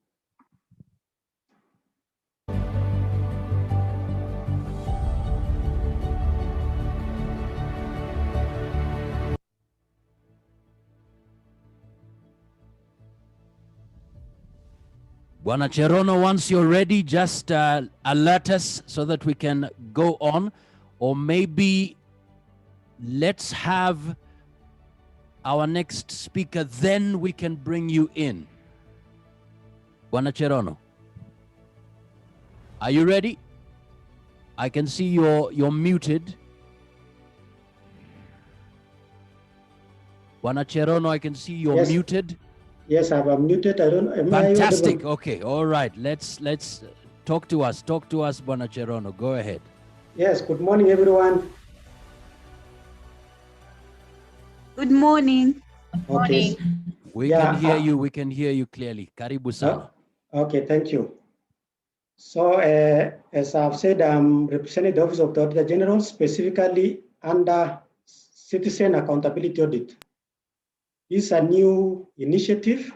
Bwana Cherono, once you're ready, just alert us so that we can go on. Or maybe let's have our next speaker, then we can bring you in. Bwana Cherono, are you ready? I can see you're muted. Bwana Cherono, I can see you're muted. Yes, I'm unmuted. I don't. Fantastic. Okay. All right. Let's talk to us. Talk to us, Bwana Cherono. Go ahead. Yes. Good morning, everyone. Good morning. Okay. We can hear you. We can hear you clearly. Karibu sana. Okay. Thank you. So, as I've said, I'm representing the Office of the Auditor General, specifically under Citizen Accountability Audit. This is a new initiative.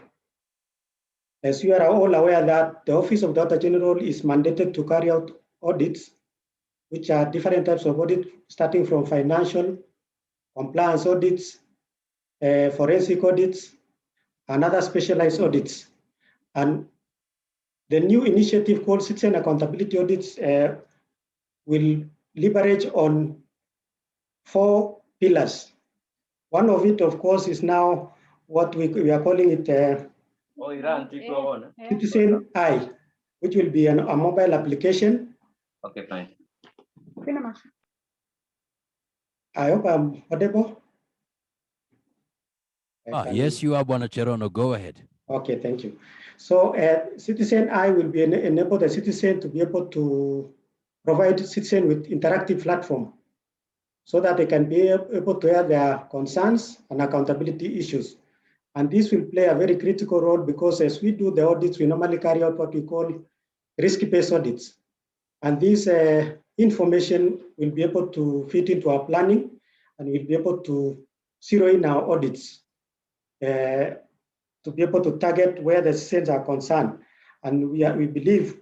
As you are all aware that the Office of the Auditor General is mandated to carry out audits, which are different types of audit, starting from financial, compliance audits, forensic audits, and other specialized audits. And the new initiative called Citizen Accountability Audits will leverage on 4 pillars. One of it, of course, is now what we are calling it Citizen I, which will be a mobile application. Okay, fine. I hope I'm audible. Yes, you are, Bwana Cherono. Go ahead. Okay, thank you. So Citizen I will be enable the citizen to be able to provide citizen with interactive platform so that they can be able to air their concerns and accountability issues. And this will play a very critical role because as we do the audits, we normally carry out what we call risk-based audits. And this information will be able to fit into our planning and we'll be able to zero in our audits to be able to target where the citizens are concerned. And we believe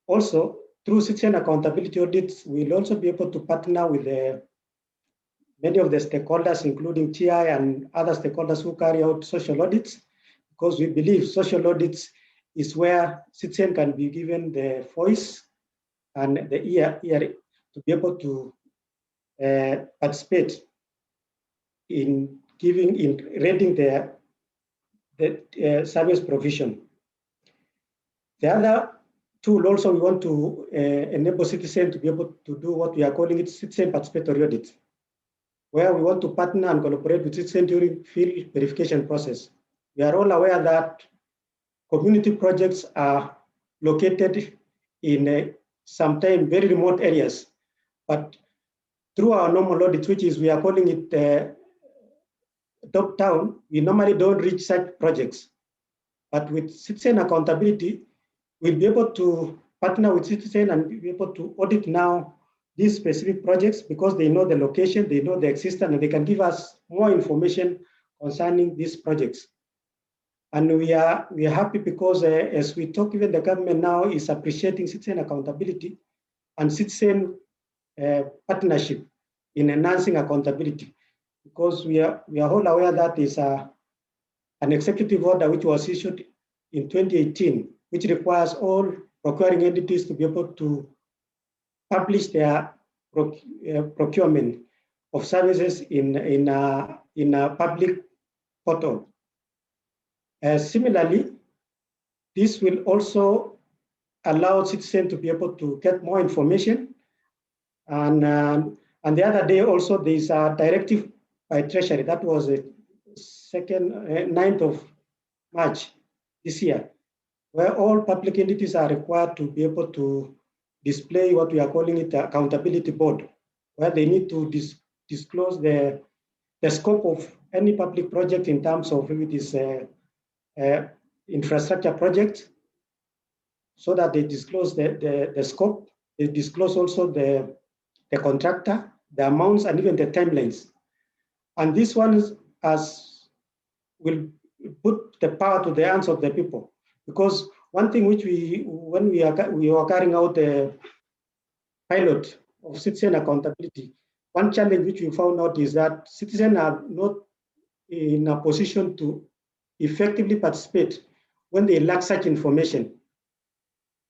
also through citizen accountability audits, we'll also be able to partner with many of the stakeholders, including TI and other stakeholders who carry out social audits, because we believe social audits is where citizens can be given the voice and the ear to be able to participate in rating the service provision. The other tool also we want to enable citizens to be able to do what we are calling it citizen participatory audit, where we want to partner and collaborate with citizens during field verification process. We are all aware that community projects are located in sometimes very remote areas, but through our normal audit, which is we are calling it top-down, we normally don't reach such projects. But with citizen accountability, we'll be able to partner with citizen and be able to audit now these specific projects because they know the location, they know the existence, and they can give us more information concerning these projects. And we are happy because as we talk, even the government now is appreciating citizen accountability and citizen partnership in enhancing accountability, because we are all aware that is an executive order which was issued in 2018, which requires all procuring entities to be able to publish their procurement of services in a public portal. Similarly, this will also allow citizens to be able to get more information. And the other day also there is a directive by Treasury that was the 9th of March this year, where all public entities are required to be able to display what we are calling it the accountability board, where they need to disclose the scope of any public project in terms of if it is infrastructure project, so that they disclose the scope. They disclose also the contractor, the amounts, and even the timelines. And this one will put the power to the hands of the people. Because one thing which when we are carrying out the pilot of citizen accountability, one challenge which we found out is that citizens are not in a position to effectively participate when they lack such information.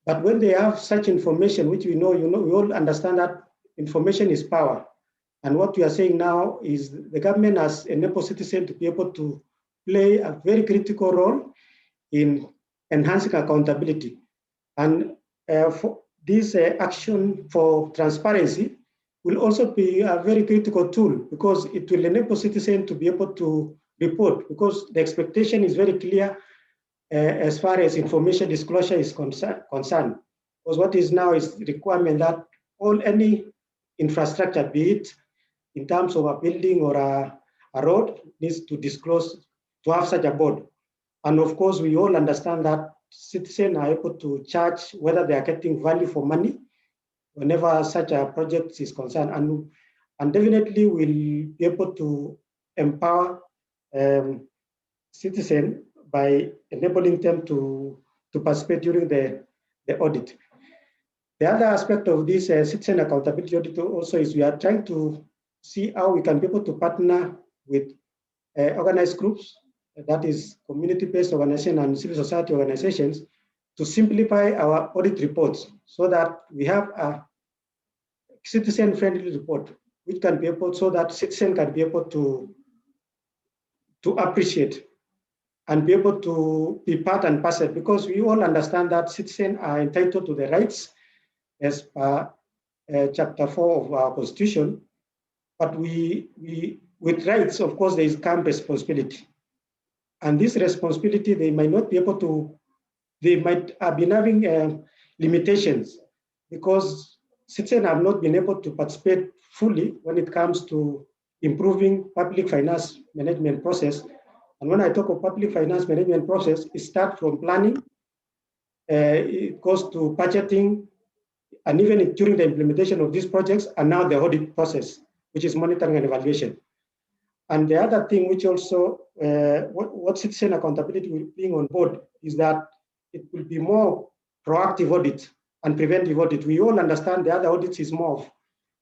But when they have such information, which we all understand that information is power. And what we are saying now is the government has enabled citizens to be able to play a very critical role in enhancing accountability. And for this action for transparency will also be a very critical tool, because it will enable citizens to be able to report, because the expectation is very clear as far as information disclosure is concerned. Because what is now is the requirement that any infrastructure, be it in terms of a building or a road, needs to disclose, to have such a board. And of course, we all understand that citizens are able to charge whether they are getting value for money whenever such a project is concerned. And definitely we'll be able to empower citizens by enabling them to participate during the audit. The other aspect of this citizen accountability audit also is we are trying to see how we can be able to partner with organized groups, that is community-based organizations and civil society organizations, to simplify our audit reports so that we have a citizen-friendly report, which can be able, so that citizens can be able to appreciate and be able to be part and parcel, because we all understand that citizens are entitled to the rights as per Chapter 4 of our Constitution. But with rights, of course, there comes responsibility. And this responsibility, they might not be able to, they might have been having limitations, because citizens have not been able to participate fully when it comes to improving public finance management process. And when I talk of public finance management process, it starts from planning, it goes to budgeting, and even during the implementation of these projects, and now the audit process, which is monitoring and evaluation. And the other thing which also, what citizen accountability will bring on board is that it will be more proactive audit and preventive audit. We all understand the other audits is more of,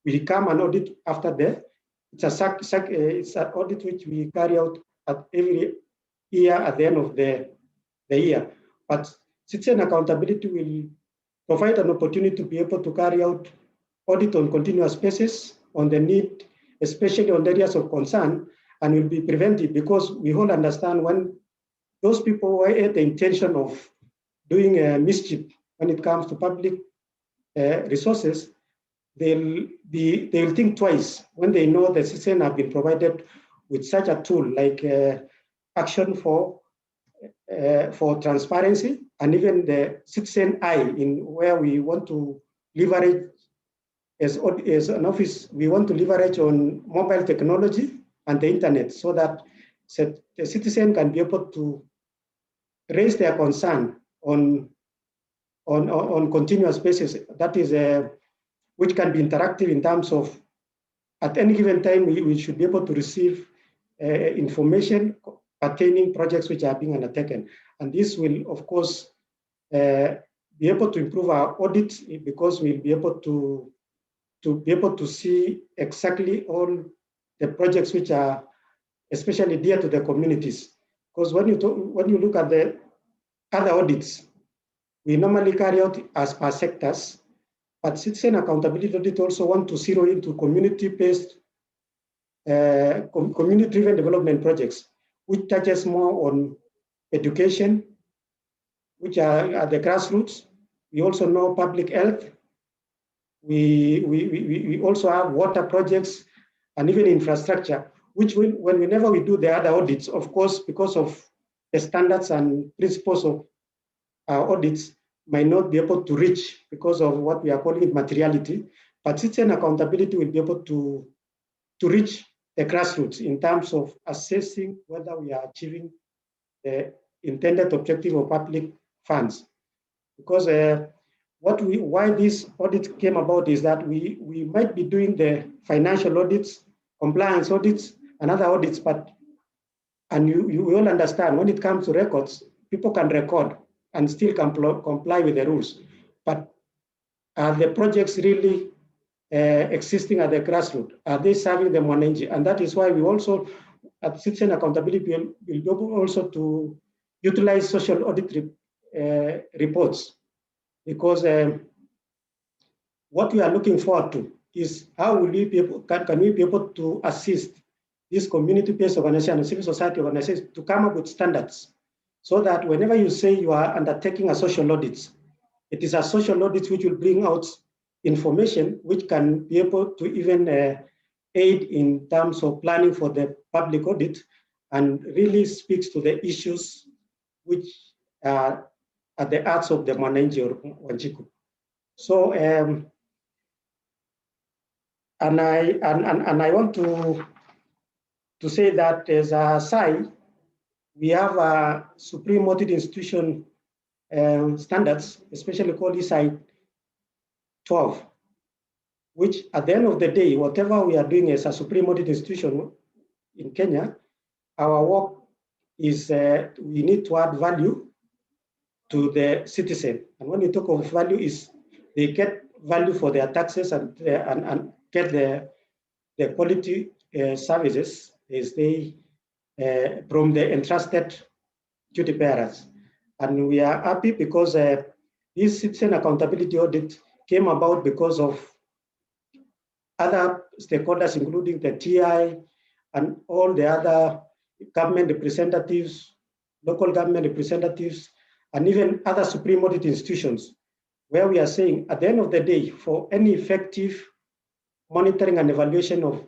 we come and audit after the, it's an audit which we carry out at every year at the end of the year. But citizen accountability will provide an opportunity to be able to carry out audit on continuous basis on the need, especially on areas of concern, and will be preventive, because we all understand when those people who have the intention of doing mischief when it comes to public resources, they'll think twice when they know the citizen have been provided with such a tool like action for transparency, and even the citizen eye, in where we want to leverage as an office, we want to leverage on mobile technology and the internet, so that the citizen can be able to raise their concern on continuous basis. That is, which can be interactive in terms of at any given time, we should be able to receive information pertaining projects which are being undertaken. And this will, of course, be able to improve our audit because we'll be able to see exactly all the projects which are especially dear to the communities. Because when you look at the other audits, we normally carry out as per sectors, but citizen accountability audit also want to zero into community-based, community-driven development projects, which touches more on education, which are at the grassroots. We also know public health. We also have water projects and even infrastructure, which whenever we do the other audits, of course, because of the standards and principles of our audits, might not be able to reach because of what we are calling materiality, but citizen accountability will be able to reach the grassroots in terms of assessing whether we are achieving the intended objective of public funds. Because why this audit came about is that we might be doing the financial audits, compliance audits, and other audits, and you all understand when it comes to records, people can record and still comply with the rules. But are the projects really existing at the grassroots? Are they serving the mwananchi? And that is why we also, at Citizen Accountability, will be able also to utilize social audit reports. Because what we are looking forward to is how will we be able, can we be able to assist these community-based organizations and civil society organizations to come up with standards so that whenever you say you are undertaking a social audit, it is a social audit which will bring out information which can be able to even aid in terms of planning for the public audit and really speaks to the issues which are at the hearts of the mwananchi or Wanjiku. So, and I want to say that as a side, we have a Supreme Audit Institution standards, especially called ESI 12, which at the end of the day, whatever we are doing as a Supreme Audit Institution in Kenya, our work is we need to add value to the citizen. And when you talk of value, is they get value for their taxes and get the quality services as they from the entrusted duty bearers. And we are happy because this citizen accountability audit came about because of other stakeholders, including the TI and all the other government representatives, local government representatives, and even other Supreme Audit institutions, where we are saying at the end of the day, for any effective monitoring and evaluation of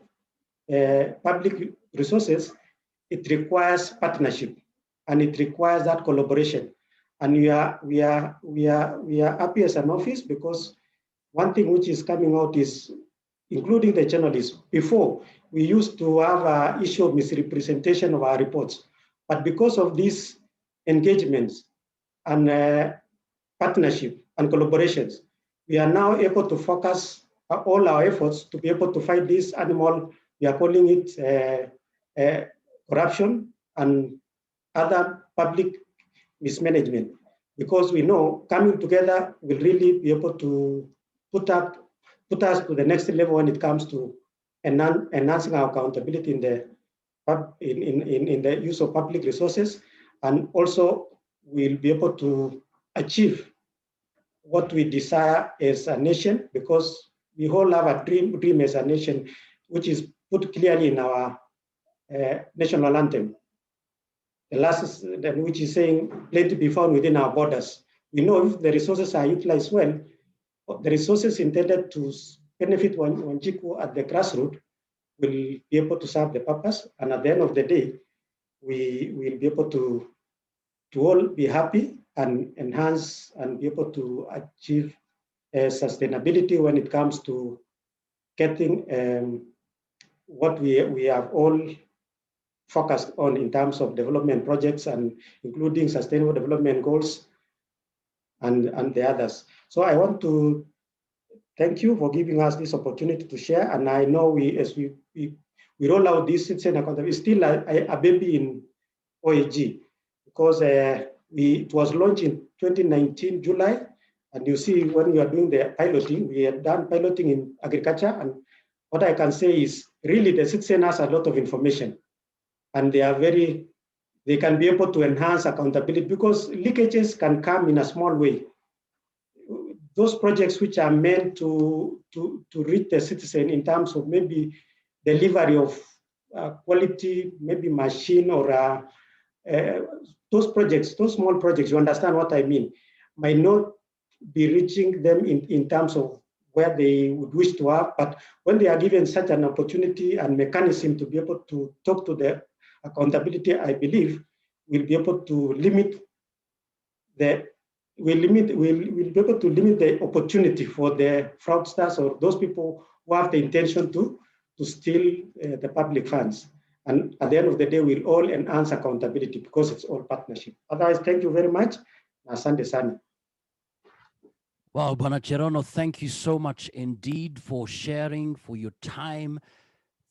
public resources, it requires partnership and it requires that collaboration. And we are happy as an office because one thing which is coming out is, including the journalists, before we used to have an issue of misrepresentation of our reports, but because of these engagements and partnership and collaborations, we are now able to focus all our efforts to be able to fight this animal, we are calling it corruption and other public mismanagement, because we know coming together will really be able to put us to the next level when it comes to enhancing our accountability in the use of public resources, and also we'll be able to achieve what we desire as a nation, because we all have a dream as a nation, which is put clearly in our national anthem. The last, which is saying, plenty be found within our borders. We know if the resources are utilized well, the resources intended to benefit Wanjiku at the grassroots will be able to serve the purpose. And at the end of the day, we will be able to all be happy and enhance and be able to achieve sustainability when it comes to getting what we have all focused on in terms of development projects and including sustainable development goals and the others. So I want to thank you for giving us this opportunity to share. And I know as we roll out this citizen accountability, it's still a baby in OAG because it was launched in 2019, July. And you see when we are doing the piloting, we have done piloting in agriculture. And what I can say is really the citizen has a lot of information and they can be able to enhance accountability because leakages can come in a small way. Those projects which are meant to reach the citizen in terms of maybe delivery of quality, maybe machine or those projects, those small projects, you understand what I mean, might not be reaching them in terms of where they would wish to have, but when they are given such an opportunity and mechanism to be able to talk to the accountability, I believe we'll be able to limit we'll be able to limit the opportunity for the fraudsters or those people who have the intention to steal the public funds. And at the end of the day, we'll all enhance accountability because it's all partnership. Otherwise, thank you very much. Asante sana. Wow, Bwana Cherono, thank you so much indeed for sharing, for your time.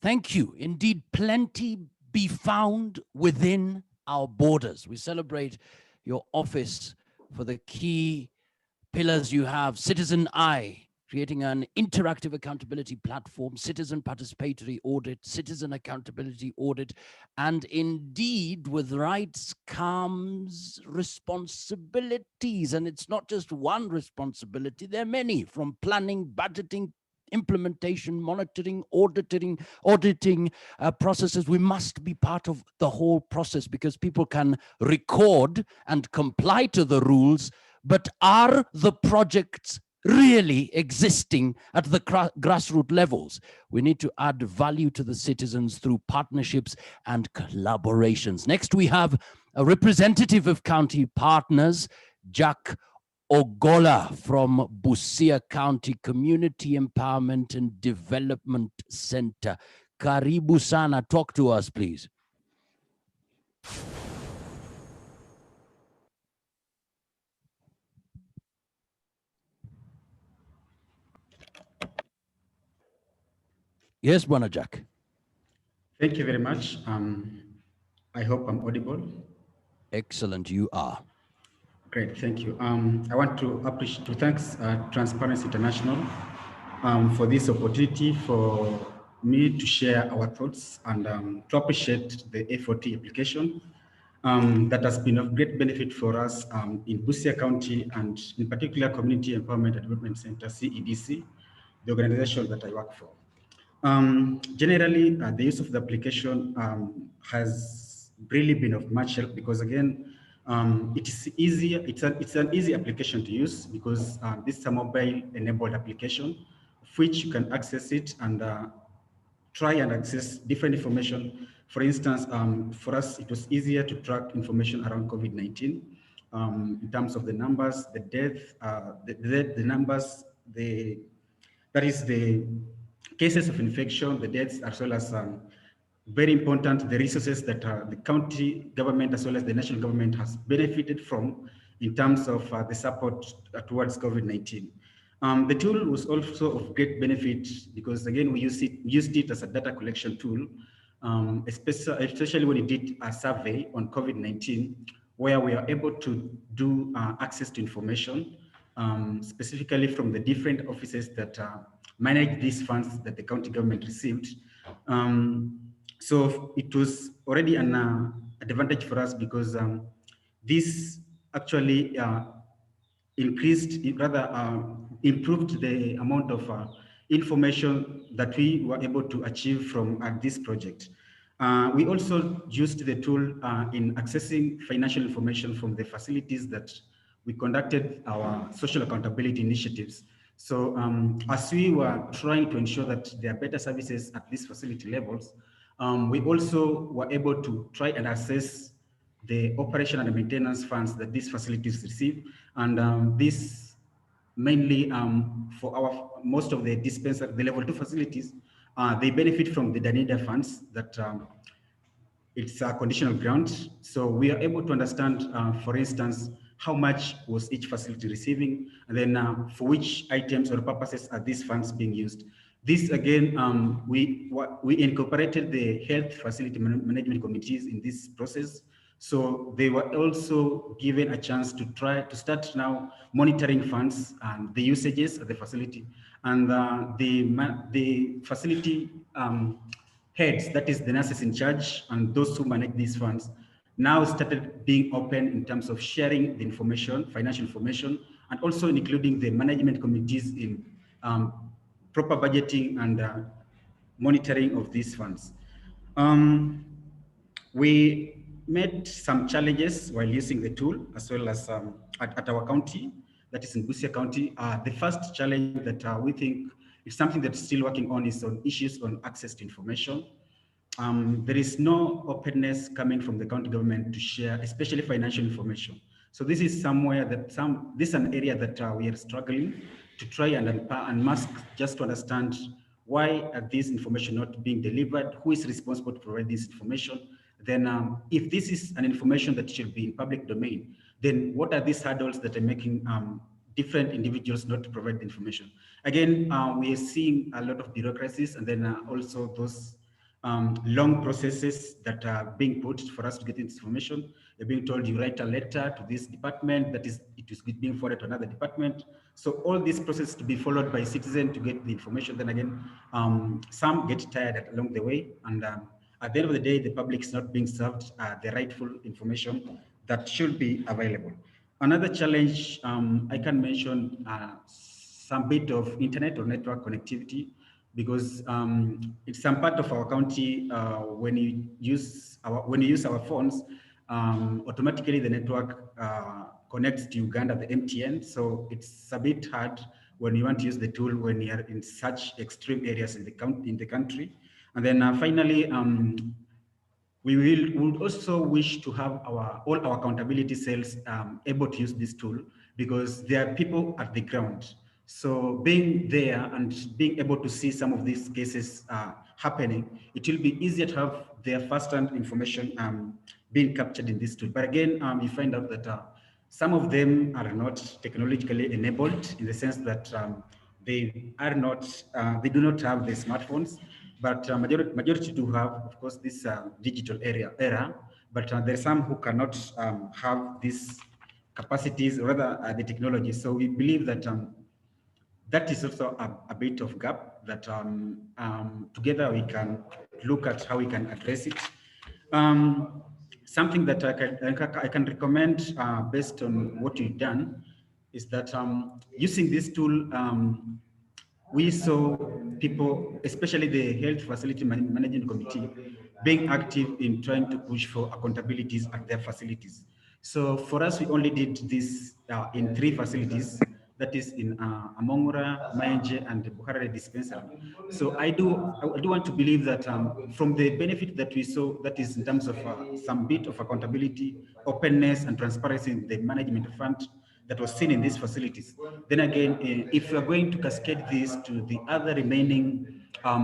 Thank you. Indeed, plenty be found within our borders. We celebrate your office for the key pillars you have. Citizen Eye, creating an interactive accountability platform, citizen participatory audit, citizen accountability audit, and indeed with rights comes responsibilities. And it's not just one responsibility, there are many, from planning, budgeting, implementation, monitoring, auditing processes. We must be part of the whole process because people can record and comply to the rules, but are the projects really existing at the grassroots levels? We need to add value to the citizens through partnerships and collaborations. Next, we have a representative of county partners, Jack Ogola from Busia County Community Empowerment and Development Center. Karibu sana, talk to us, please. Yes, Bwana Jack. Thank you very much. I hope I'm audible. Excellent, you are. Great, thank you. I want to thank Transparency International for this opportunity for me to share our thoughts and to appreciate the A4T application that has been of great benefit for us in Busia County and in particular Community Empowerment and Development Center, CEDC, the organization that I work for. Generally, the use of the application has really been of much help because again, it is easier. It's an easy application to use because this is a mobile-enabled application, of which you can access it and try and access different information. For instance, for us, it was easier to track information around COVID-19 in terms of the numbers, the death, the numbers, that is the cases of infection, the deaths, as well as very important, the resources that the county government as well as the national government has benefited from in terms of the support towards COVID-19. The tool was also of great benefit because again, we used it as a data collection tool, especially when we did a survey on COVID-19, where we are able to do access to information, specifically from the different offices that manage these funds that the county government received. So it was already an advantage for us because this actually improved the amount of information that we were able to achieve from this project. We also used the tool in accessing financial information from the facilities that we conducted our social accountability initiatives. So as we were trying to ensure that there are better services at these facility levels, we also were able to try and assess the operation and maintenance funds that these facilities receive. And this mainly for most of the dispensary, the level 2 facilities, they benefit from the Danida funds that it's a conditional grant. So we are able to understand, for instance, how much was each facility receiving, and then for which items or purposes are these funds being used. This again, we incorporated the health facility management committees in this process. So they were also given a chance to try to start now monitoring funds and the usages of the facility, and the facility heads, that is the nurses in charge and those who manage these funds, now started being open in terms of sharing the information, financial information, and also including the management committees in proper budgeting and monitoring of these funds. We met some challenges while using the tool, as well as at our county, that is in Busia County. The first challenge that we think is something that's still working on is on issues on access to information. There is no openness coming from the county government to share, especially financial information. So this is somewhere that this is an area that we are struggling to try and unmask, just to understand why are these information not being delivered, who is responsible to provide this information. Then if this is an information that should be in public domain, then what are these hurdles that are making different individuals not to provide the information? Again, we are seeing a lot of bureaucracies, and then also those long processes that are being put for us to get this information. You're being told you write a letter to this department, that is, it is being forwarded to another department. So all these processes to be followed by citizens to get the information. Then again, some get tired along the way, and at the end of the day, the public is not being served the rightful information that should be available. Another challenge, I can mention some bit of internet or network connectivity, because it's some part of our county, when you use our phones, automatically the network connects to Uganda, the MTN. So it's a bit hard when you want to use the tool when you are in such extreme areas in the country. And then finally, we would also wish to have all our accountability cells able to use this tool, because there are people at the ground. So being there and being able to see some of these cases happening, it will be easier to have their first-hand information being captured in this tool. But again, you find out that some of them are not technologically enabled, in the sense that they do not have the smartphones. But majority do have, of course, this digital era, but there are some who cannot have these capacities, or rather the technology. So we believe that that is also a bit of gap that together we can look at how we can address it. Something that I can recommend based on what you've done is that using this tool, we saw people, especially the health facility management committee, being active in trying to push for accountabilities at their facilities. So for us, we only did this in 3 facilities, that is in Amongura, Maenje, and the Buharare dispensary. So I do want to believe that from the benefit that we saw, that is in terms of some bit of accountability, openness, and transparency in the management fund that was seen in these facilities. Then again, if we are going to cascade this to the other remaining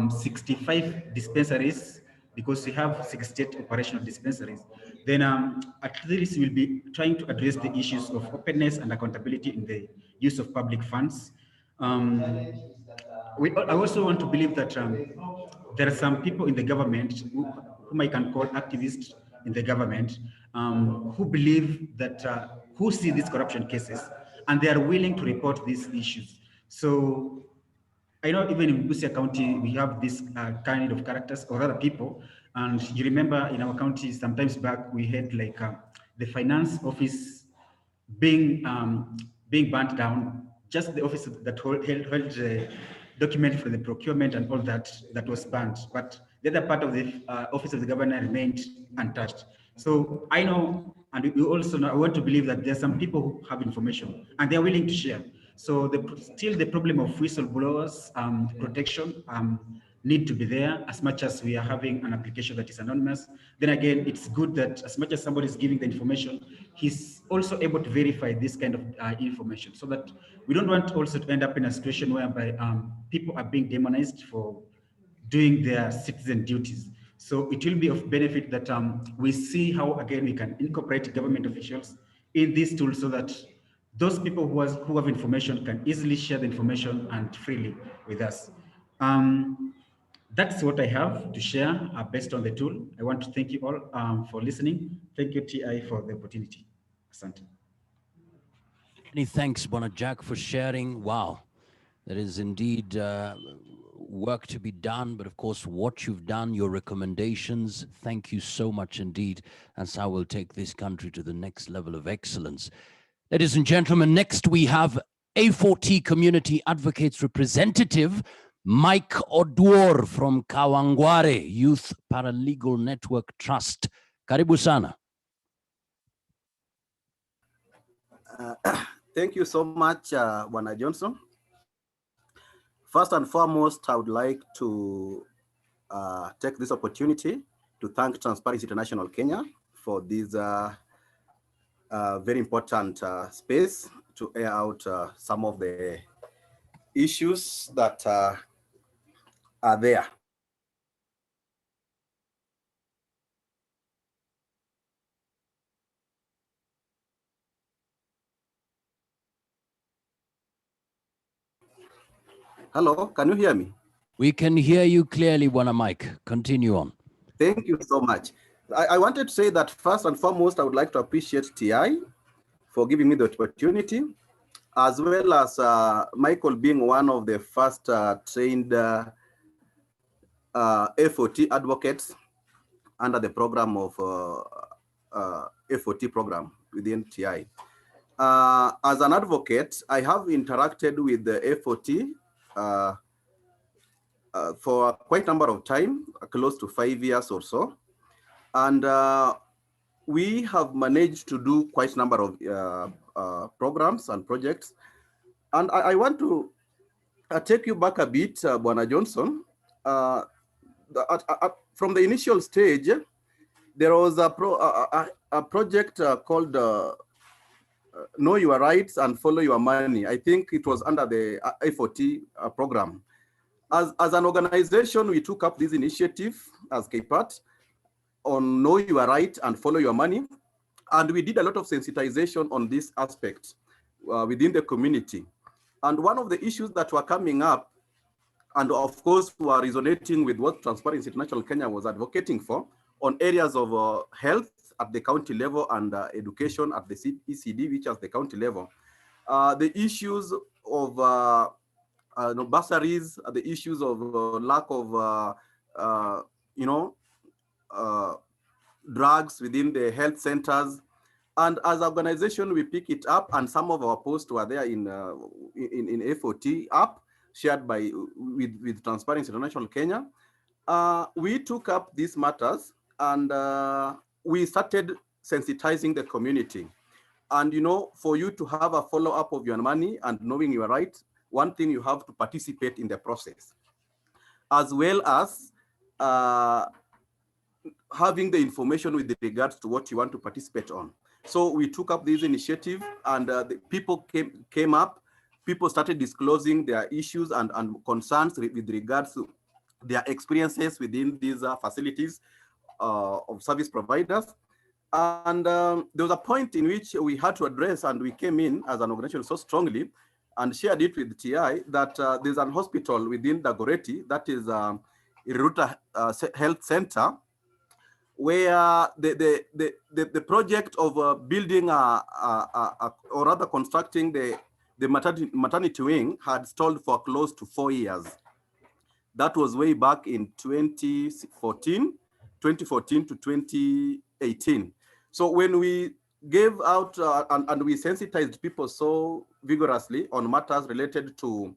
65 dispensaries, because we have 68 operational dispensaries, then at least we'll be trying to address the issues of openness and accountability in the use of public funds. I also want to believe that there are some people in the government whom I can call activists in the government, who believe that, who see these corruption cases, and they are willing to report these issues. So I know even in Busia County, we have this kind of characters or other people. And you remember in our county, sometimes back, we had like the finance office being burnt down, just the office that held the document for the procurement and all that was burnt. But the other part of the office of the governor remained untouched. So I know, and we also know, I want to believe that there are some people who have information and they're willing to share. So still the problem of whistleblowers protection need to be there, as much as we are having an application that is anonymous. Then again, it's good that as much as somebody is giving the information, he's also able to verify this kind of information, so that we don't want also to end up in a situation whereby people are being demonized for doing their citizen duties. So it will be of benefit that we see how, again, we can incorporate government officials in this tool so that those people who have information can easily share the information and freely with us. That's what I have to share based on the tool. I want to thank you all for listening. Thank you, TI, for the opportunity. Asante. Many thanks, Bwana Jack, for sharing. Wow, there is indeed work to be done, but of course, what you've done, your recommendations, thank you so much indeed. That's how we'll take this country to the next level of excellence. Ladies and gentlemen, next we have A4T Community Advocates Representative, Mike Oduor from Kawangware Youth Paralegal Network Trust. Karibu sana. Thank you so much, Bwana Johnson. First and foremost, I would like to take this opportunity to thank Transparency International Kenya for this very important space to air out some of the issues that are there. Hello, can you hear me? We can hear you clearly, Bwana Mike. Continue on. Thank you so much. I wanted to say that first and foremost, I would like to appreciate TI for giving me the opportunity, as well as Michael being one of the first trained A4T advocates under the program of A4T program within TI. As an advocate, I have interacted with the A4T for quite a number of time, close to 5 years or so. And we have managed to do quite a number of programs and projects. And I want to take you back a bit, Bwana Johnson. From the initial stage, there was a project called Know Your Rights and Follow Your Money. I think it was under the A4T program. As an organization, we took up this initiative as KPAT on Know Your Right and Follow Your Money. And we did a lot of sensitization on this aspect within the community. And one of the issues that were coming up, and of course were resonating with what Transparency International Kenya was advocating for, on areas of health at the county level and education at the ECD, which is the county level. The issues of bursaries, the issues of lack of, drugs within the health centers. And as an organization, we pick it up, and some of our posts were there in A4T app, shared with Transparency International Kenya. We took up these matters, and we started sensitizing the community. And for you to have a follow-up of your money and knowing your rights, one thing, you have to participate in the process, as well as having the information with regards to what you want to participate on. So we took up this initiative, and the people came up, people started disclosing their issues and concerns with regards to their experiences within these facilities of service providers. And there was a point in which we had to address, and we came in as an organization so strongly and shared it with TI, that there's an hospital within Dagoretti, that is Iruta Health Center, where the project of building or rather constructing the maternity wing had stalled for close to 4 years. That was way back in 2014 to 2018. So when we gave out and we sensitized people so vigorously on matters related to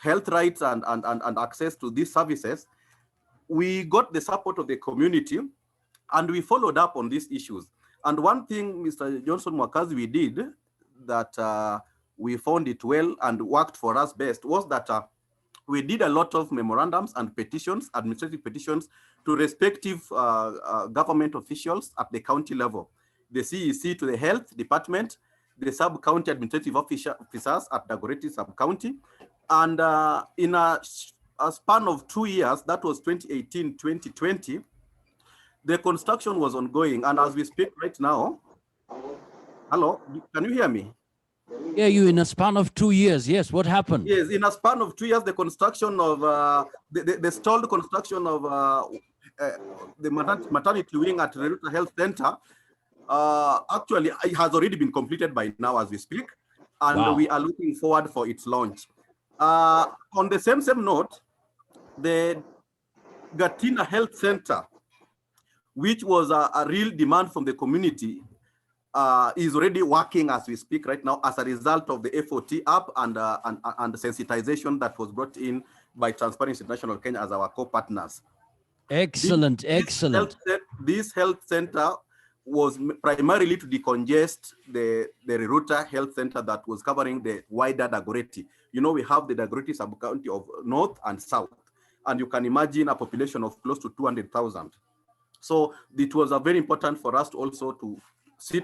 health rights and access to these services, we got the support of the community, and we followed up on these issues. And one thing, Mr. Johnson Mwakazi, we did that we found it well and worked for us best was that we did a lot of memorandums and petitions, administrative petitions, to respective government officials at the county level, the CEC to the health department, the sub-county administrative officers at Dagoretti sub-county. And in a a span of 2 years, that was 2018, 2020, the construction was ongoing. And as we speak right now, hello, can you hear me? Yeah, you in a span of 2 years. Yes, what happened? Yes, in a span of 2 years, the construction of, the stalled construction of the maternity wing at Reruta Health Center, actually, it has already been completed by now as we speak. And Wow. we are looking forward for its launch. On the same note, the Gatina Health Center, which was a real demand from the community, is already working as we speak right now as a result of the A4T app and the sensitization that was brought in by Transparency International Kenya as our co-partners. Excellent, excellent. This health center was primarily to decongest the Reruta Health Center that was covering the wider Dagoretti. You know, we have the Dagoretti sub-county of North and South, and you can imagine a population of close to 200,000. So it was very important for us to also to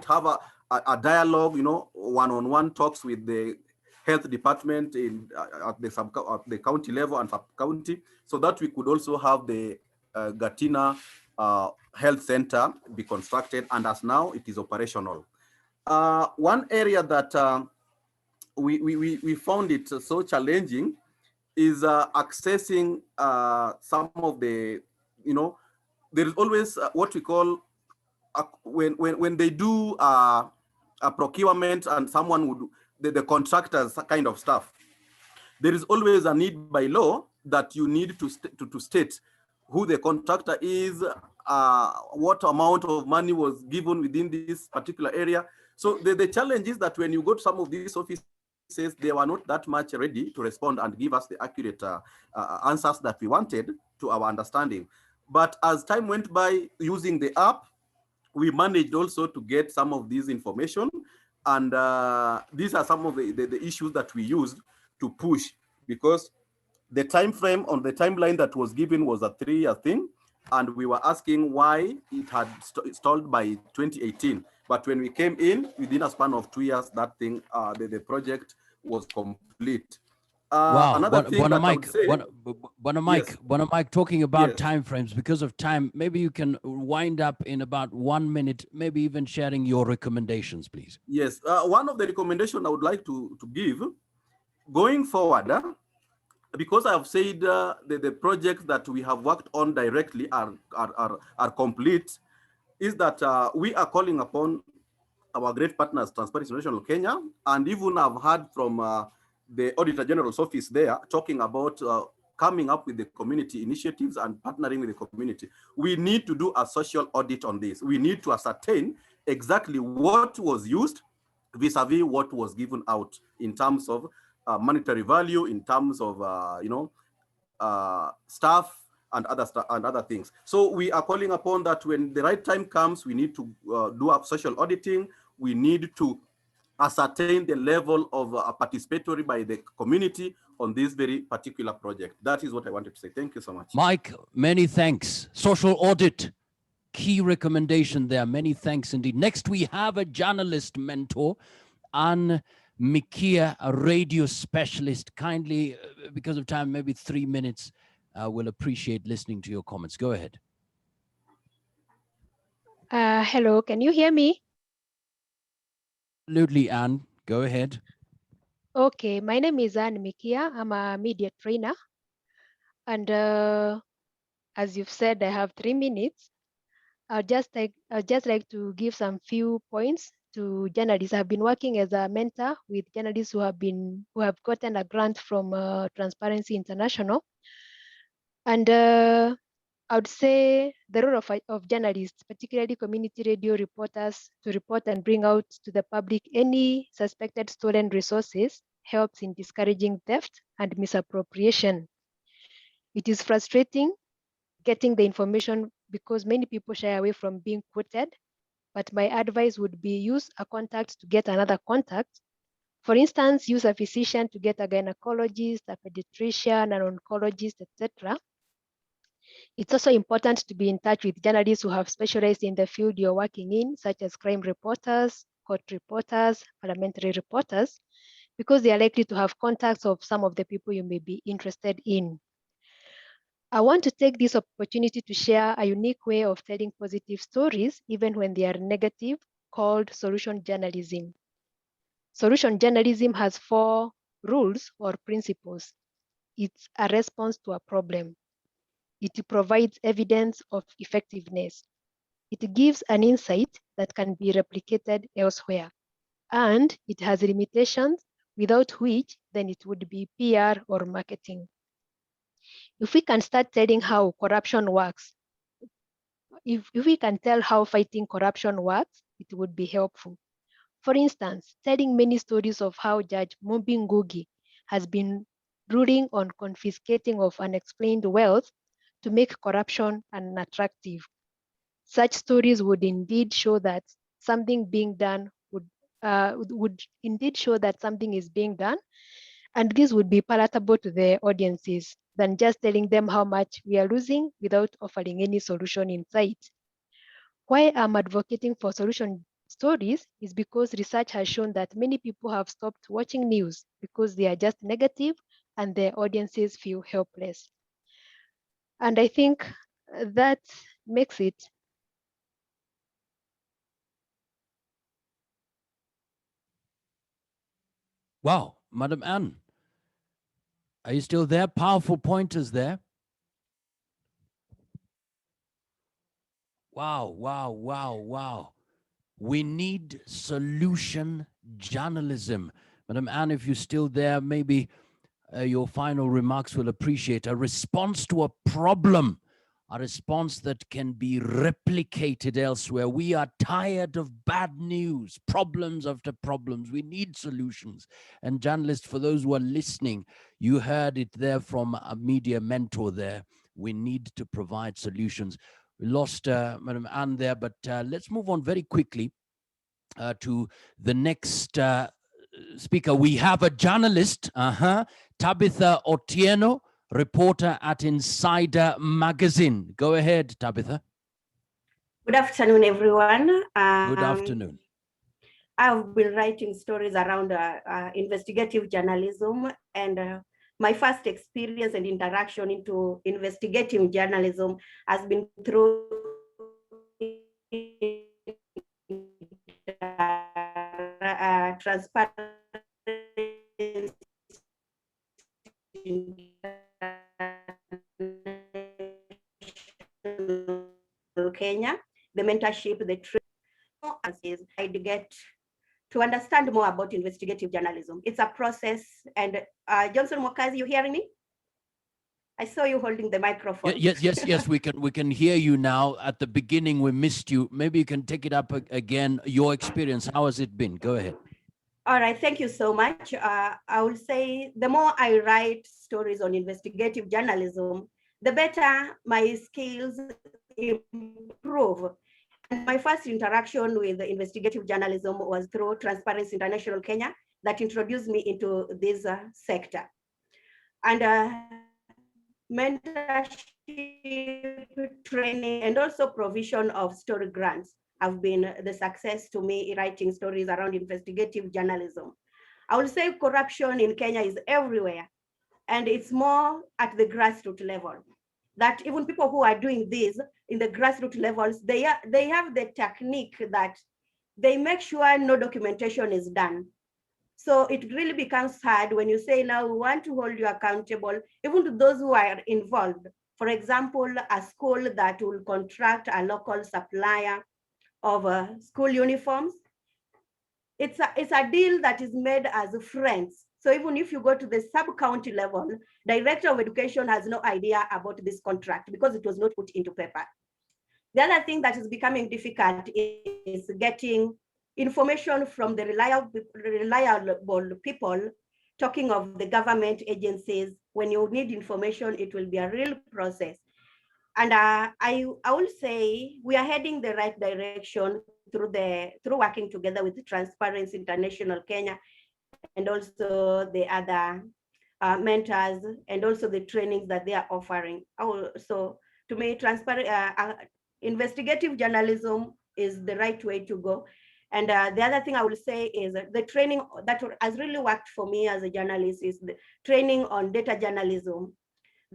have a dialogue, you know, one-on-one talks with the health department at the county level and sub-county, so that we could also have the Gatina Health Center be constructed, and as now it is operational. One area that we found it so challenging is accessing some of the, you know, there is always what we call when they do a procurement and someone would the contractors kind of stuff. There is always a need by law that you need to state who the contractor is, what amount of money was given within this particular area. So the challenge is that when you go to some of these offices, they were not that much ready to respond and give us the accurate answers that we wanted to our understanding. But as time went by, using the app, we managed also to get some of this information. And these are some of the issues that we used to push, because the time frame on the timeline that was given was a 3-year thing. And we were asking why it had stalled by 2018. But when we came in, within a span of 2 years, that thing, the project was complete. Wow, Another thing that I would say, Mike, talking about Yes. timeframes, because of time, maybe you can wind up in about 1 minute, maybe even sharing your recommendations, please. Yes, one of the recommendations I would like to give, going forward, because I have said the projects that we have worked on directly are complete, is that we are calling upon our great partners, Transparency International Kenya, and even I've heard from the Auditor General's office there talking about coming up with the community initiatives and partnering with the community. We need to do a social audit on this. We need to ascertain exactly what was used vis-a-vis what was given out in terms of monetary value, in terms of staff and other things. So we are calling upon that when the right time comes, we need to do a social auditing. We need to ascertain the level of participatory by the community on this very particular project. That is what I wanted to say. Thank you so much. Mike, many thanks. Social audit, key recommendation there. Many thanks indeed. Next, we have a journalist mentor, Anne Mikia, a radio specialist. Kindly, because of time, maybe 3 minutes. We'll appreciate listening to your comments. Go ahead. Hello, can you hear me? Absolutely, Anne. Go ahead. Okay, my name is Anne Mikia. I'm a media trainer. And as you've said, I have 3 minutes. I'd just like to give some few points to journalists. I've been working as a mentor with journalists who have gotten a grant from Transparency International. And I would say the role of journalists, particularly community radio reporters, to report and bring out to the public any suspected stolen resources helps in discouraging theft and misappropriation. It is frustrating getting the information because many people shy away from being quoted, but my advice would be use a contact to get another contact. For instance, use a physician to get a gynecologist, a pediatrician, an oncologist, etc. It's also important to be in touch with journalists who have specialized in the field you're working in, such as crime reporters, court reporters, parliamentary reporters, because they are likely to have contacts of some of the people you may be interested in. I want to take this opportunity to share a unique way of telling positive stories, even when they are negative, called solution journalism. Solution journalism has 4 rules or principles. It's a response to a problem. It provides evidence of effectiveness. It gives an insight that can be replicated elsewhere. And it has limitations without which then it would be PR or marketing. If we can start telling how corruption works, if we can tell how fighting corruption works, it would be helpful. For instance, telling many stories of how Judge Mumbi Ngugi has been ruling on confiscating of unexplained wealth to make corruption unattractive. Such stories would indeed show that something being done would indeed show that something is being done, and this would be palatable to the audiences than just telling them how much we are losing without offering any solution in sight. Why I'm advocating for solution stories is because research has shown that many people have stopped watching news because they are just negative and their audiences feel helpless. And I think that makes it. Wow, Madam Anne, are you still there? Powerful pointers there. Wow, wow, wow, wow. We need solution journalism. Madam Anne, if you're still there, maybe your final remarks will appreciate a response to a problem, a response that can be replicated elsewhere. We are tired of bad news, problems after problems. We need solutions. And journalists, for those who are listening, you heard it there from a media mentor there. We need to provide solutions. We lost Madam Anne there, but let's move on very quickly to the next speaker. We have a journalist, Tabitha Otieno, reporter at Insider Magazine. Go ahead, Tabitha. Good afternoon, everyone. Good afternoon. I've been writing stories around investigative journalism, and my first experience and interaction into investigative journalism has been through Transparency Kenya, the mentorship, the training, I'd get to understand more about investigative journalism. It's a process, and Johnson Mokazi, you hearing me? I saw you holding the microphone. Yes, we can hear you now. At the beginning, we missed you. Maybe you can take it up again. Your experience, how has it been? Go ahead. All right, thank you so much. I will say the more I write stories on investigative journalism, the better my skills improve. And my first interaction with the investigative journalism was through Transparency International Kenya that introduced me into this sector. And mentorship, training, and also provision of story grants have been the success to me writing stories around investigative journalism. I would say corruption in Kenya is everywhere, and it's more at the grassroots level. That even people who are doing this in the grassroots levels, they have the technique that they make sure no documentation is done. So it really becomes hard when you say, now we want to hold you accountable, even to those who are involved. For example, a school that will contract a local supplier of school uniforms. It's a deal that is made as friends. So even if you go to the sub-county level, Director of Education has no idea about this contract because it was not put into paper. The other thing that is becoming difficult is getting information from the reliable people. Talking of the government agencies, when you need information, it will be a real process. And I will say we are heading the right direction through working together with Transparency International Kenya and also the other mentors and also the trainings that they are offering. So to me, investigative journalism is the right way to go. And the other thing I will say is the training that has really worked for me as a journalist is the training on data journalism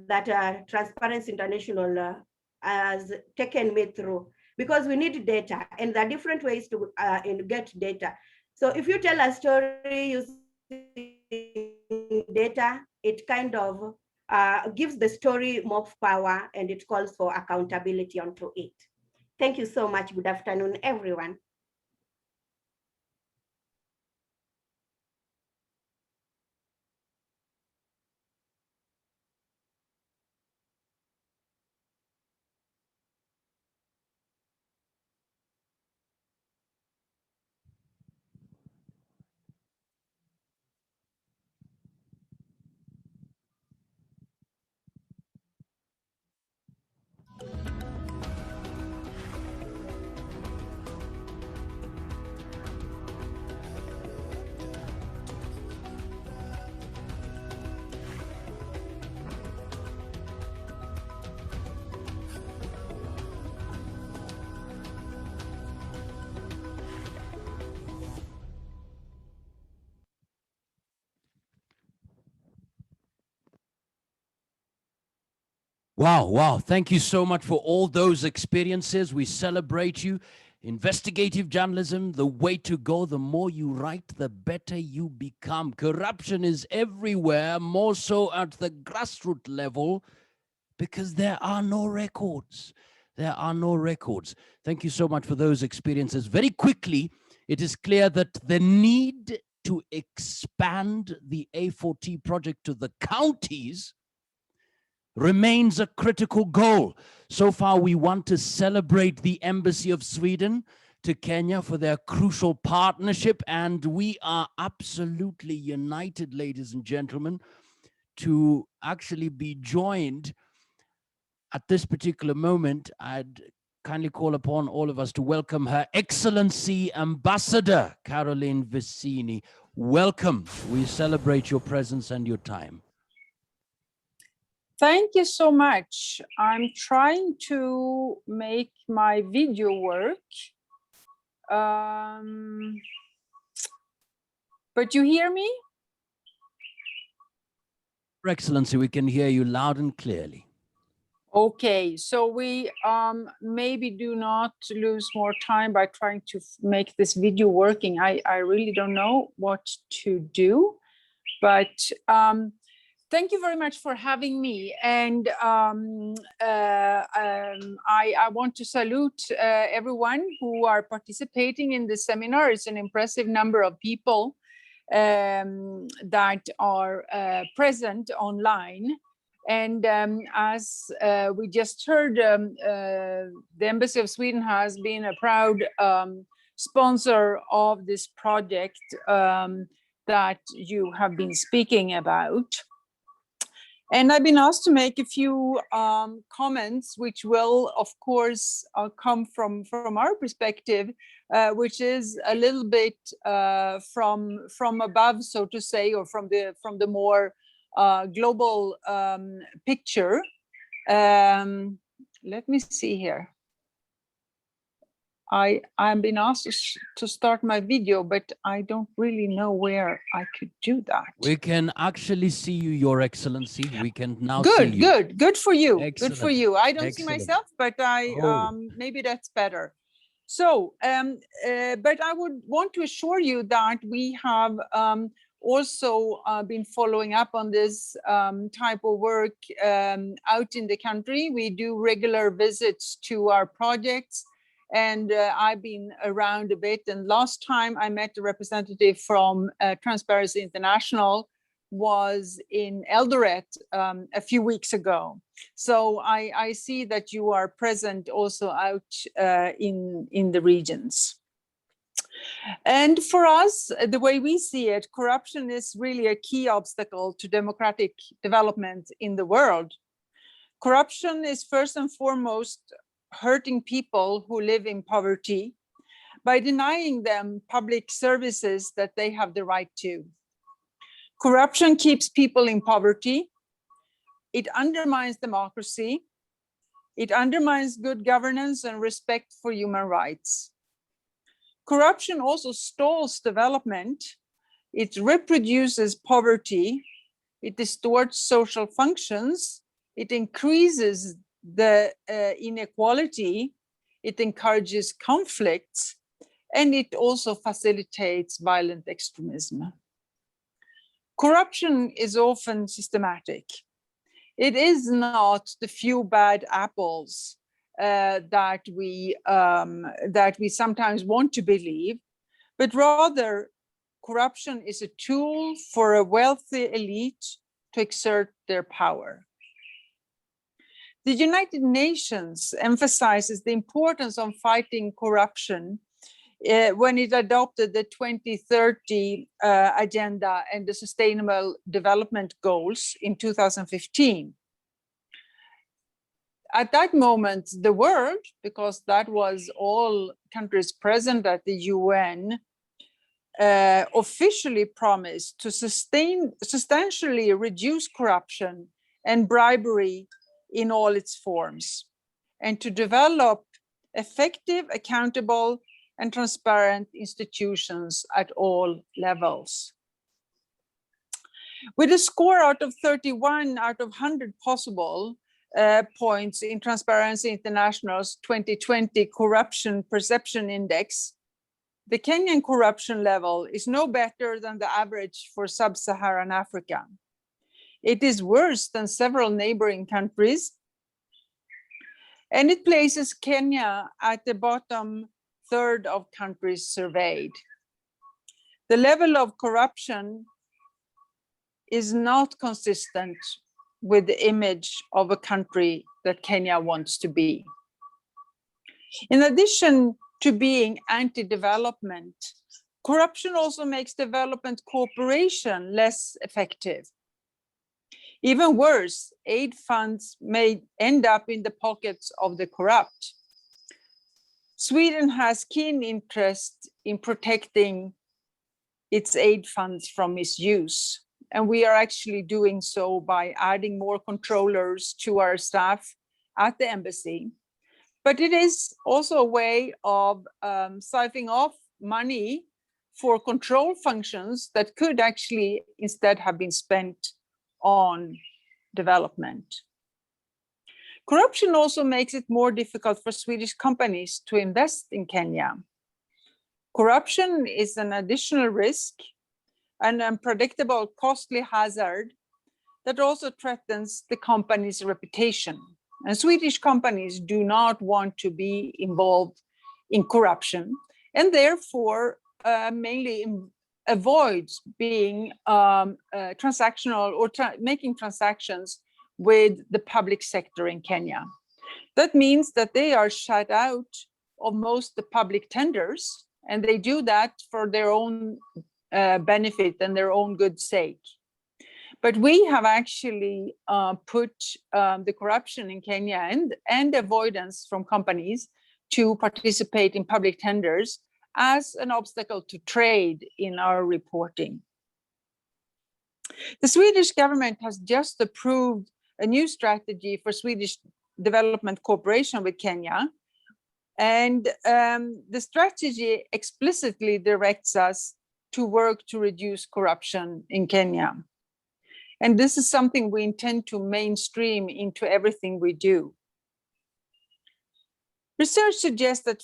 that Transparency International has taken me through, because we need data, and there are different ways to get data. So if you tell a story using data, it kind of gives the story more power, and it calls for accountability onto it. Thank you so much. Good afternoon, everyone. Wow, wow. Thank you so much for all those experiences. We celebrate you. Investigative journalism, the way to go. The more you write, the better you become. Corruption is everywhere, more so at the grassroots level, because there are no records. There are no records. Thank you so much for those experiences. Very quickly, it is clear that the need to expand the A4T project to the counties remains a critical goal. So far, we want to celebrate the Embassy of Sweden to Kenya for their crucial partnership, and we are absolutely united, ladies and gentlemen, to actually be joined at this particular moment. I'd kindly call upon all of us to welcome Her Excellency Ambassador Caroline Vicini. Welcome. We celebrate your presence and your time. Thank you so much. I'm trying to make my video work. But you hear me? Your Excellency, we can hear you loud and clearly. Okay, so we maybe do not lose more time by trying to make this video working. I really don't know what to do, but thank you very much for having me. And I want to salute everyone who are participating in this seminar. It's an impressive number of people that are present online. And as we just heard, the Embassy of Sweden has been a proud sponsor of this project that you have been speaking about. And I've been asked to make a few comments, which will, of course, come from our perspective, which is a little bit from above, so to say, or from the more global picture. Let me see here. I've been asked to start my video, but I don't really know where I could do that. We can actually see you, Your Excellency. We can now see you. Good for you. Excellent. Good for you. I don't see Excellent. myself, but maybe that's better. So, but I would want to assure you that we have also been following up on this type of work out in the country. We do regular visits to our projects, and I've been around a bit. And last time I met a representative from Transparency International was in Eldoret a few weeks ago. So I see that you are present also out in the regions. And for us, the way we see it, corruption is really a key obstacle to democratic development in the world. Corruption is first and foremost hurting people who live in poverty by denying them public services that they have the right to. Corruption keeps people in poverty. It undermines democracy. It undermines good governance and respect for human rights. Corruption also stalls development. It reproduces poverty. It distorts social functions. it increases the inequality, it encourages conflicts, and it also facilitates violent extremism. Corruption is often systematic. It is not the few bad apples that we sometimes want to believe, but rather corruption is a tool for a wealthy elite to exert their power. The United Nations emphasizes the importance of fighting corruption when it adopted the 2030 agenda and the Sustainable Development Goals in 2015. At that moment, the world, because that was all countries present at the UN, officially promised to substantially reduce corruption and bribery in all its forms, and to develop effective, accountable, and transparent institutions at all levels. With a score out of 31 out of 100 possible points in Transparency International's 2020 Corruption Perception Index, the Kenyan corruption level is no better than the average for sub-Saharan Africa. It is worse than several neighboring countries, and it places Kenya at the bottom third of countries surveyed. The level of corruption is not consistent with the image of a country that Kenya wants to be. In addition to being anti-development, corruption also makes development cooperation less effective. Even worse, aid funds may end up in the pockets of the corrupt. Sweden has keen interest in protecting its aid funds from misuse. And we are actually doing so by adding more controllers to our staff at the embassy. But it is also a way of siphoning off money for control functions that could actually instead have been spent on development. Corruption also makes it more difficult for Swedish companies to invest in Kenya. Corruption is an additional risk, an unpredictable, costly hazard that also threatens the company's reputation. And Swedish companies do not want to be involved in corruption, and therefore mainly avoids being transactional or making transactions with the public sector in Kenya. That means that they are shut out of most the public tenders, and they do that for their own benefit and their own good sake. But we have actually put the corruption in Kenya and avoidance from companies to participate in public tenders as an obstacle to trade in our reporting. The Swedish government has just approved a new strategy for Swedish development cooperation with Kenya. And the strategy explicitly directs us to work to reduce corruption in Kenya. And this is something we intend to mainstream into everything we do. Research suggests that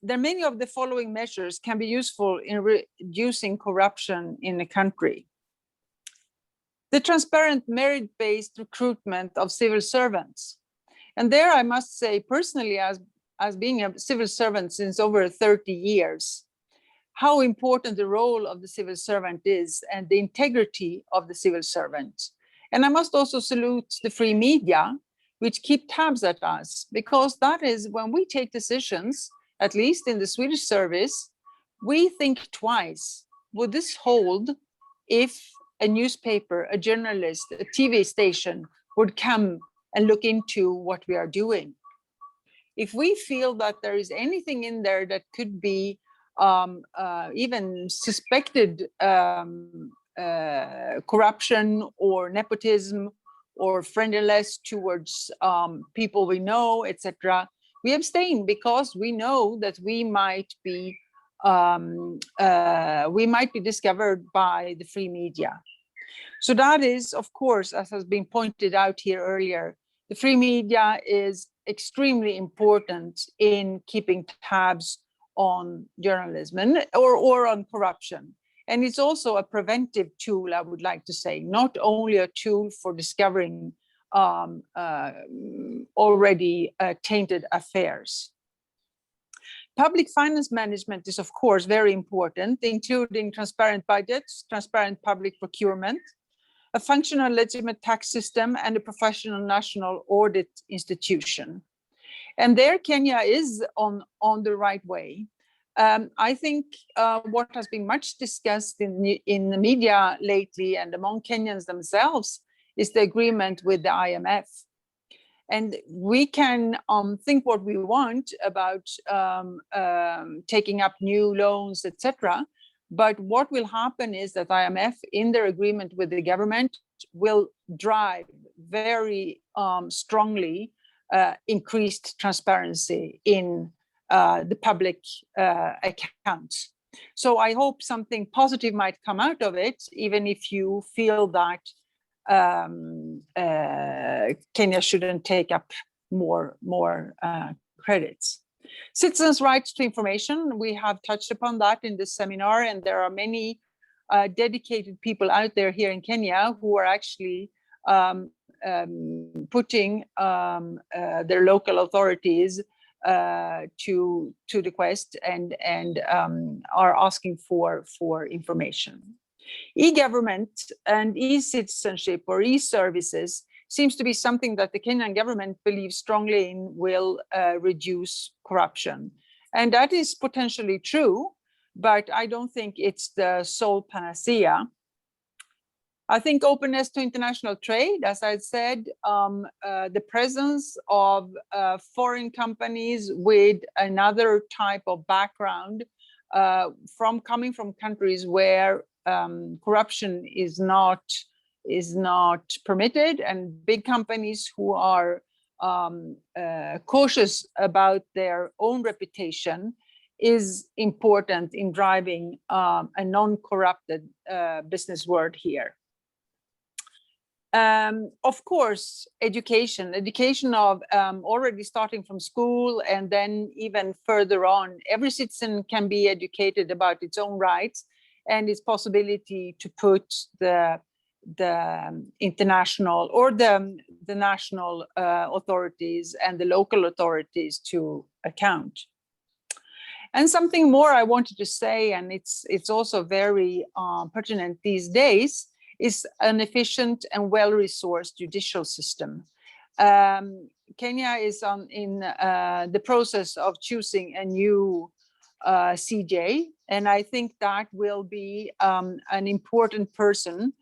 many of the following measures can be useful in reducing corruption in a country. The transparent merit-based recruitment of civil servants. And there I must say personally, as being a civil servant since over 30 years, how important the role of the civil servant is and the integrity of the civil servant. And I must also salute the free media, which keep tabs at us, because that is when we take decisions, at least in the Swedish service, we think twice. Would this hold if a newspaper, a journalist, a TV station would come and look into what we are doing? If we feel that there is anything in there that could be even suspected corruption or nepotism or friendliness towards people we know, etc., we abstain because we know that we might be discovered by the free media. So that is, of course, as has been pointed out here earlier, the free media is extremely important in keeping tabs on journalism or on corruption. And it's also a preventive tool, I would like to say, not only a tool for discovering already tainted affairs. Public finance management is, of course, very important, including transparent budgets, transparent public procurement, a functional legitimate tax system, and a professional national audit institution. And there Kenya is on the right way. I think what has been much discussed in the media lately and among Kenyans themselves is the agreement with the IMF. And we can think what we want about taking up new loans, etc. But what will happen is that IMF, in their agreement with the government, will drive very strongly increased transparency in the public accounts. So I hope something positive might come out of it, even if you feel that Kenya shouldn't take up more credits. Citizens' rights to information, we have touched upon that in this seminar, and there are many dedicated people out there here in Kenya who are actually putting their local authorities to the quest and are asking for information. E-government and e-citizenship or e-services seems to be something that the Kenyan government believes strongly in will reduce corruption. And that is potentially true, but I don't think it's the sole panacea. I think openness to international trade, as I said, the presence of foreign companies with another type of background coming from countries where corruption is not permitted, and big companies who are cautious about their own reputation is important in driving a non-corrupted business world here. Of course, education of already starting from school and then even further on, every citizen can be educated about its own rights and its possibility to put the international or the national authorities and the local authorities to account. And something more I wanted to say, and it's also very pertinent these days, is an efficient and well-resourced judicial system. Kenya is in the process of choosing a new CJ, and I think that will be an important person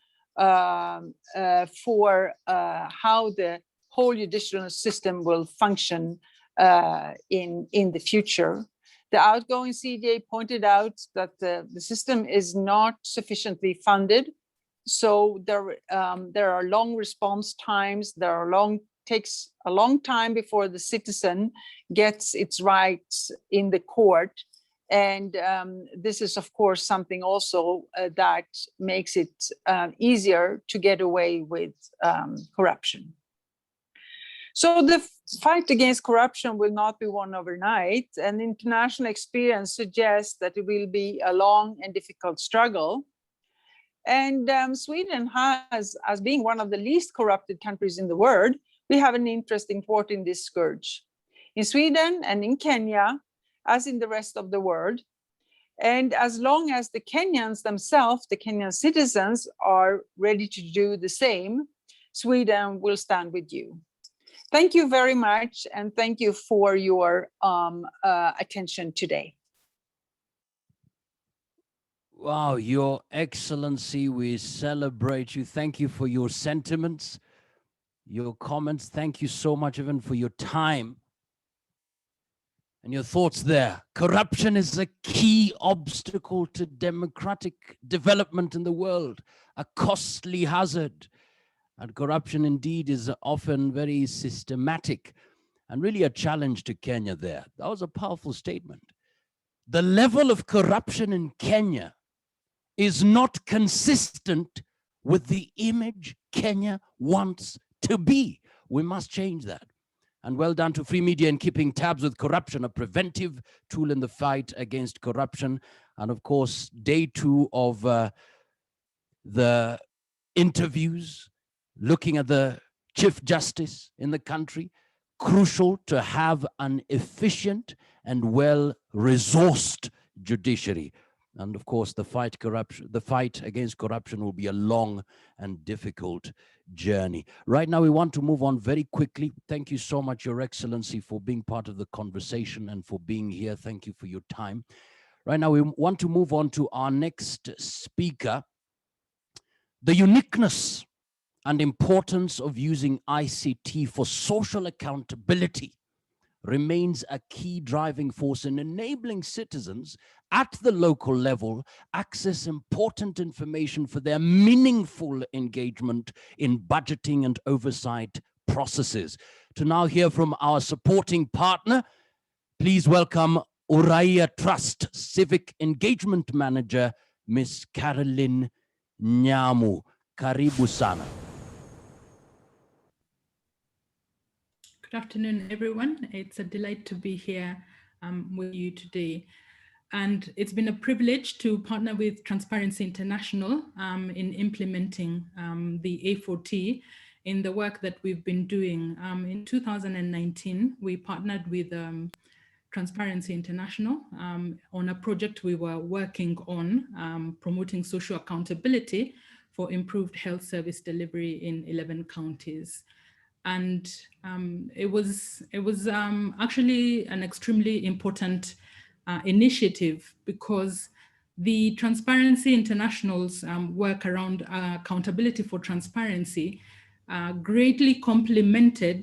for how the whole judicial system will function in the future. The outgoing CJ pointed out that the system is not sufficiently funded. So there are long response times. Takes a long time before the citizen gets its rights in the court, and this is of course something also that makes it easier to get away with corruption. So the fight against corruption will not be won overnight, and international experience suggests that it will be a long and difficult struggle. And Sweden has, as being one of the least corrupted countries in the world, we have an interest in thwarting this scourge in Sweden and in Kenya, as in the rest of the world. And as long as the Kenyans themselves, the Kenyan citizens, are ready to do the same, Sweden will stand with you. Thank you very much, and thank you for your attention today. Wow, Your Excellency, we celebrate you. Thank you for your sentiments, your comments. Thank you so much even for your time and your thoughts there. Corruption is a key obstacle to democratic development in the world, a costly hazard. And corruption indeed is often very systematic and really a challenge to Kenya there. That was a powerful statement. The level of corruption in Kenya is not consistent with the image Kenya wants to be. We must change that. And well done to Free Media in keeping tabs with corruption, a preventive tool in the fight against corruption. And of course, day 2 of the interviews, looking at the Chief Justice in the country. Crucial to have an efficient and well-resourced judiciary. And of course, the fight against corruption will be a long and difficult journey. Right now, we want to move on very quickly. Thank you so much, Your Excellency, for being part of the conversation and for being here. Thank you for your time. Right now, we want to move on to our next speaker. The uniqueness and importance of using ICT for social accountability remains a key driving force in enabling citizens at the local level access important information for their meaningful engagement in budgeting and oversight processes. To now hear from our supporting partner, please welcome Uraia Trust Civic Engagement Manager, Ms. Caroline Nyamu. Karibu sana. Good afternoon, everyone. It's a delight to be here with you today. And it's been a privilege to partner with Transparency International in implementing the A4T in the work that we've been doing. In 2019, we partnered with Transparency International on a project we were working on promoting social accountability for improved health service delivery in 11 counties. And it was actually an extremely important initiative because the Transparency International's work around accountability for transparency greatly complemented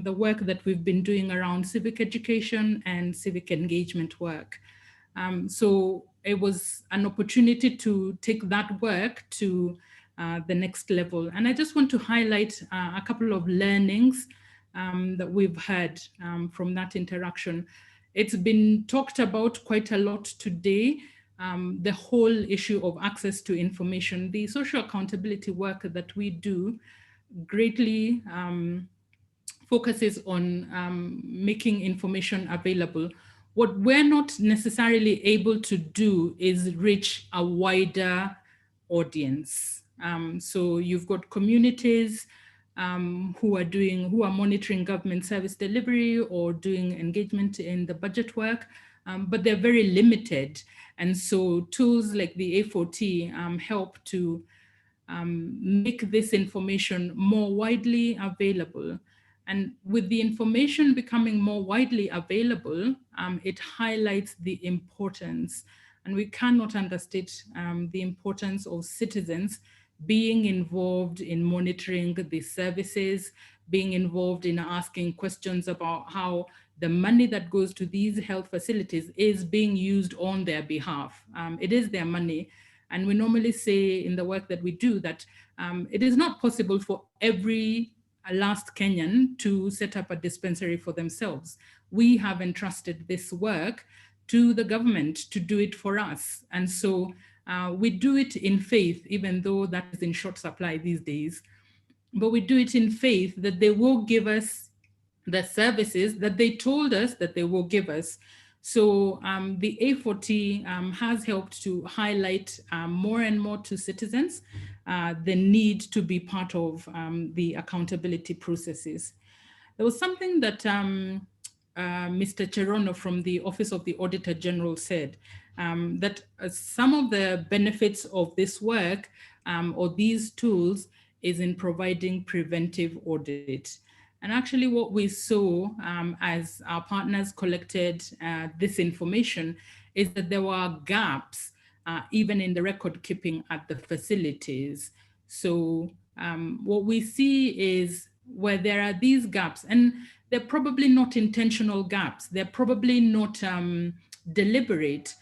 the work that we've been doing around civic education and civic engagement work. So it was an opportunity to take that work to the next level. And I just want to highlight a couple of learnings that we've had from that interaction. It's been talked about quite a lot today, the whole issue of access to information. The social accountability work that we do greatly focuses on making information available. What we're not necessarily able to do is reach a wider audience. So you've got communities who are monitoring government service delivery or doing engagement in the budget work, but they're very limited. And so tools like the A4T help to make this information more widely available. And with the information becoming more widely available, it highlights the importance, and we cannot understate the importance of citizens being involved in monitoring the services, being involved in asking questions about how the money that goes to these health facilities is being used on their behalf. It is their money. And we normally say in the work that we do that it is not possible for every last Kenyan to set up a dispensary for themselves. We have entrusted this work to the government to do it for us. And so we do it in faith, even though that is in short supply these days. But we do it in faith that they will give us the services that they told us that they will give us. So the A4T has helped to highlight more and more to citizens the need to be part of the accountability processes. There was something that Mr. Cherono from the Office of the Auditor General said, that some of the benefits of this work or these tools is in providing preventive audit. And actually what we saw as our partners collected this information is that there were gaps even in the record keeping at the facilities. So what we see is where there are these gaps, and they're probably not intentional gaps, they're probably not deliberate,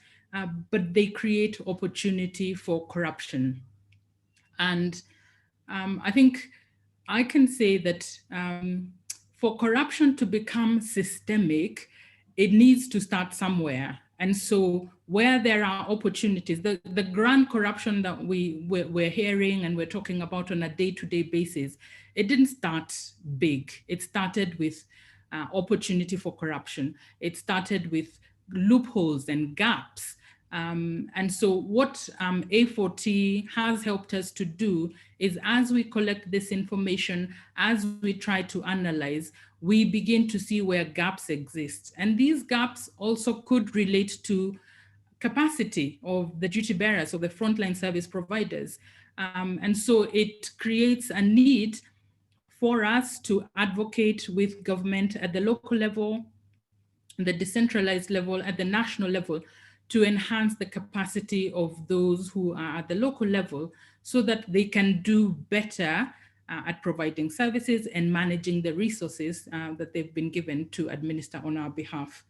but they create opportunity for corruption. And I think I can say that for corruption to become systemic, it needs to start somewhere. And so where there are opportunities, the grand corruption that we're hearing and we're talking about on a day-to-day basis, it didn't start big. It started with opportunity for corruption. It started with loopholes and gaps. And so what A4T has helped us to do is, as we collect this information, as we try to analyze, we begin to see where gaps exist. And these gaps also could relate to capacity of the duty bearers or the frontline service providers. And so it creates a need for us to advocate with government at the local level, the decentralized level, at the national level, to enhance the capacity of those who are at the local level so that they can do better at providing services and managing the resources that they've been given to administer on our behalf.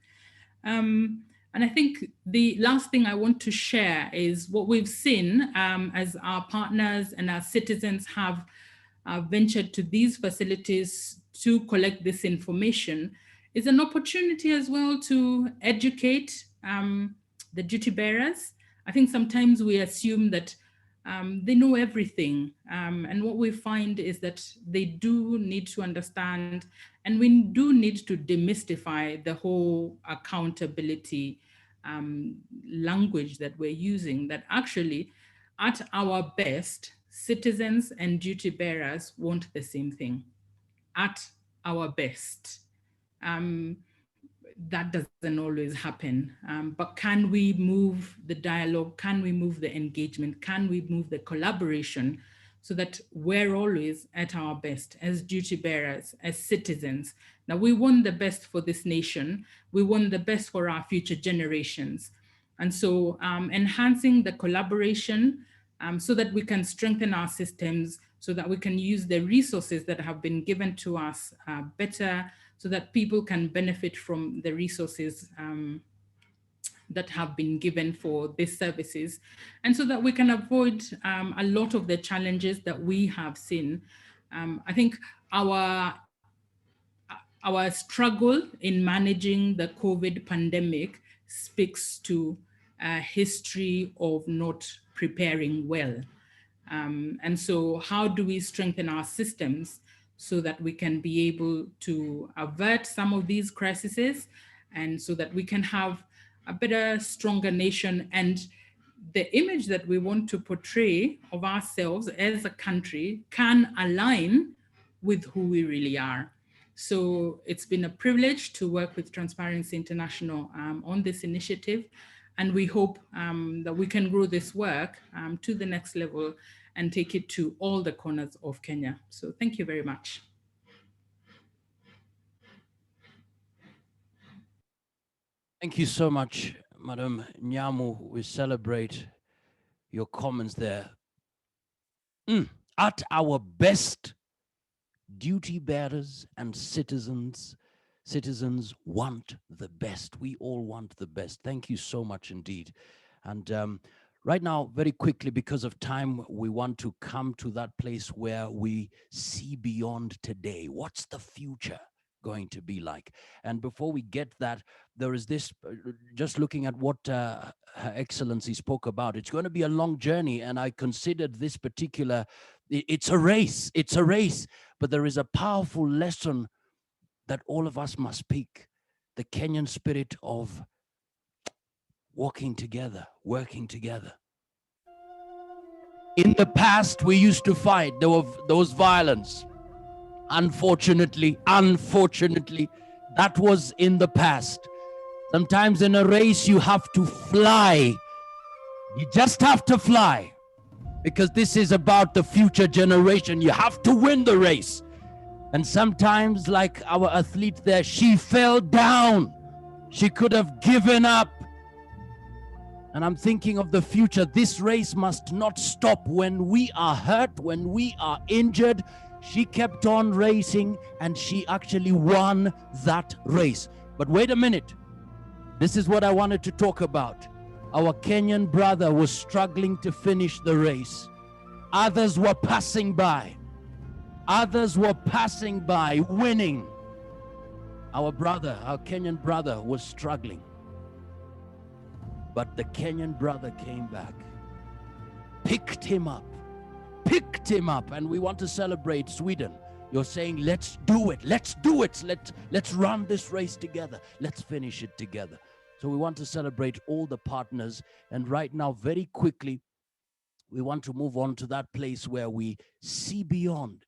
And I think the last thing I want to share is what we've seen as our partners and our citizens have ventured to these facilities to collect this information is an opportunity as well to educate the duty bearers. I think sometimes we assume that they know everything. And what we find is that they do need to understand, and we do need to demystify the whole accountability language that we're using, that actually at our best, citizens and duty bearers want the same thing. At our best. That doesn't always happen, but can we move the dialogue? Can we move the engagement? Can we move the collaboration so that we're always at our best as duty bearers, as citizens? Now, we want the best for this nation. We want the best for our future generations. And so enhancing the collaboration so that we can strengthen our systems, so that we can use the resources that have been given to us better, so that people can benefit from the resources that have been given for these services, and so that we can avoid a lot of the challenges that we have seen. I think our struggle in managing the COVID pandemic speaks to a history of not preparing well. And so how do we strengthen our systems so that we can be able to avert some of these crises, and so that we can have a better, stronger nation, and the image that we want to portray of ourselves as a country can align with who we really are. So it's been a privilege to work with Transparency International on this initiative, and we hope that we can grow this work to the next level and take it to all the corners of Kenya. So thank you very much. Thank you so much, Madam Nyamu. We celebrate your comments there. At our best, duty bearers and citizens want the best. We all want the best. Thank you so much indeed. And right now, very quickly, because of time, we want to come to that place where we see beyond today. What's the future going to be like? And before we get that, there is this, just looking at what Her Excellency spoke about, it's going to be a long journey. And I considered this particular, it's a race, but there is a powerful lesson that all of us must speak, the Kenyan spirit of walking together, working together. In the past, we used to fight. There was violence. Unfortunately, that was in the past. Sometimes in a race, you have to fly. You just have to fly, because this is about the future generation. You have to win the race. And sometimes, like our athlete there, she fell down. She could have given up. And I'm thinking of the future. This race must not stop when we are hurt, when we are injured. She kept on racing and she actually won that race. But wait a minute. This is what I wanted to talk about. Our Kenyan brother was struggling to finish the race. Others were passing by. Others were passing by, winning. Our brother, our Kenyan brother, was struggling. But the Kenyan brother came back, picked him up, and we want to celebrate Sweden. You're saying, let's do it, let's run this race together, let's finish it together. So we want to celebrate all the partners. And right now, very quickly, we want to move on to that place where we see beyond,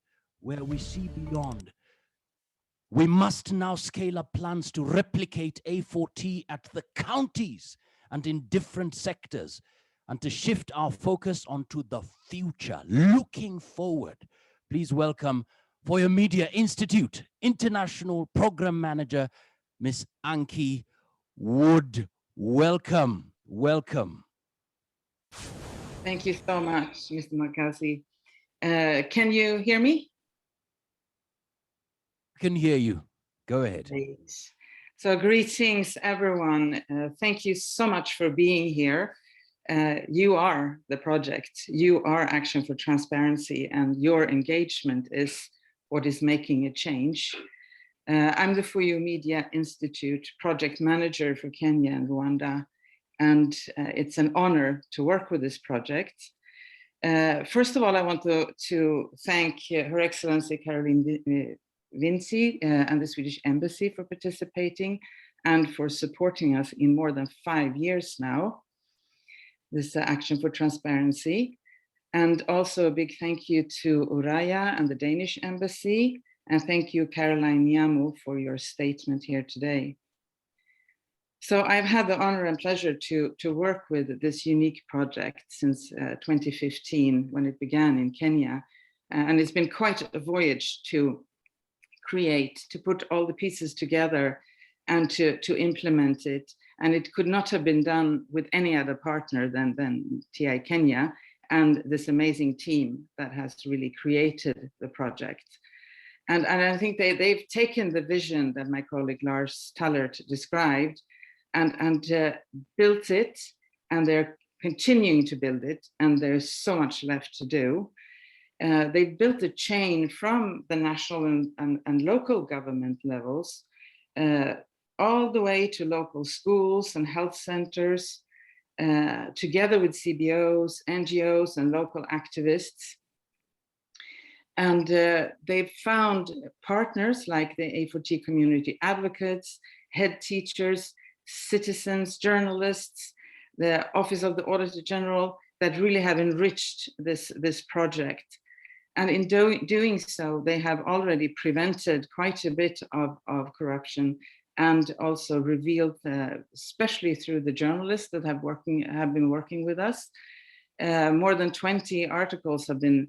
We must now scale up plans to replicate A4T at the counties and in different sectors, and to shift our focus onto the future, looking forward. Please welcome, for your Media Institute International Program Manager, Miss Anki Wood. Welcome. Thank you so much, Mr. Makazi. Can you hear me? I can hear you. Go ahead. Great. So greetings, everyone. Thank you so much for being here. You are the project. You are Action for Transparency, and your engagement is what is making a change. I'm the For You Media Institute project manager for Kenya and Rwanda, and it's an honor to work with this project. First of all, I want to thank Her Excellency Caroline Vinci and the Swedish Embassy for participating and for supporting us in more than 5 years now, this Action for Transparency. And also a big thank you to Uraya and the Danish Embassy. And thank you, Caroline Nyamu, for your statement here today. So I've had the honor and pleasure to work with this unique project since 2015, when it began in Kenya. And it's been quite a voyage to create, to put all the pieces together and to implement it. And it could not have been done with any other partner than TI Kenya and this amazing team that has really created the project. And I think they've taken the vision that my colleague Lars Tallert described and built it, and they're continuing to build it, and there's so much left to do. They've built a chain from the national and local government levels all the way to local schools and health centers, together with CBOs, NGOs, and local activists. And they've found partners like the A4T community advocates, head teachers, citizens, journalists, the Office of the Auditor General, that really have enriched this project. And in doing so, they have already prevented quite a bit of corruption, and also revealed, especially through the journalists that have been working with us, more than 20 articles have been,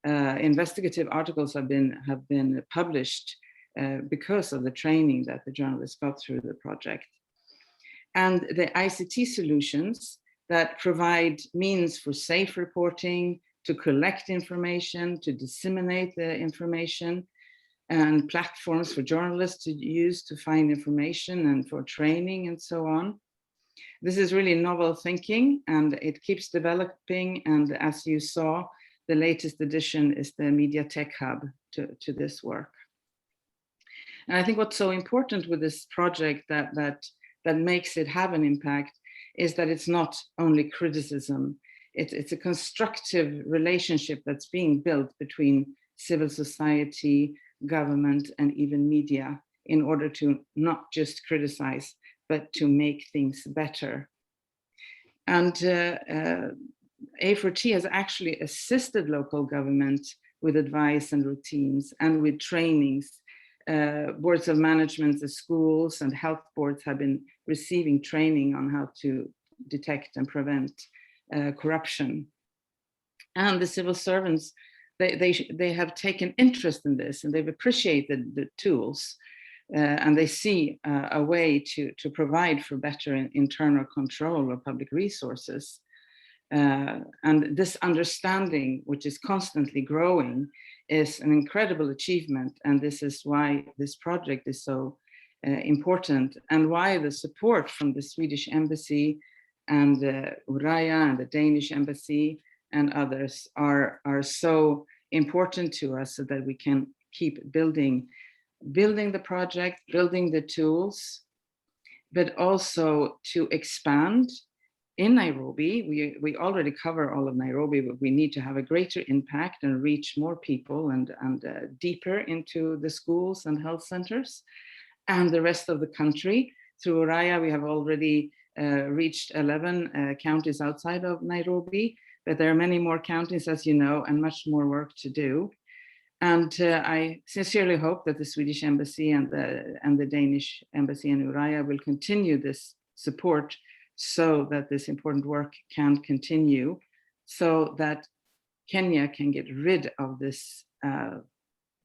investigative articles have been published because of the training that the journalists got through the project. And the ICT solutions that provide means for safe reporting, to collect information, to disseminate the information, and platforms for journalists to use to find information and for training and so on. This is really novel thinking, and it keeps developing. And as you saw, the latest addition is the Media Tech Hub to this work. And I think what's so important with this project that makes it have an impact is that it's not only criticism. It's a constructive relationship that's being built between civil society, government, and even media, in order to not just criticize, but to make things better. And A4T has actually assisted local government with advice and routines and with trainings. Boards of management, the schools and health boards have been receiving training on how to detect and prevent corruption. And the civil servants, they have taken interest in this, and they've appreciated the tools, and they see a way to provide for better internal control of public resources. And this understanding, which is constantly growing, is an incredible achievement. And this is why this project is so important, and why the support from the Swedish Embassy and Uraya and the Danish Embassy and others are so important to us, so that we can keep building the project, building the tools, but also to expand in Nairobi. We already cover all of Nairobi, but we need to have a greater impact and reach more people and deeper into the schools and health centers and the rest of the country. Through Uraya, we have already reached 11 counties outside of Nairobi, but there are many more counties, as you know, and much more work to do. And I sincerely hope that the Swedish Embassy and the Danish Embassy in Uraya will continue this support so that this important work can continue, so that Kenya can get rid of this,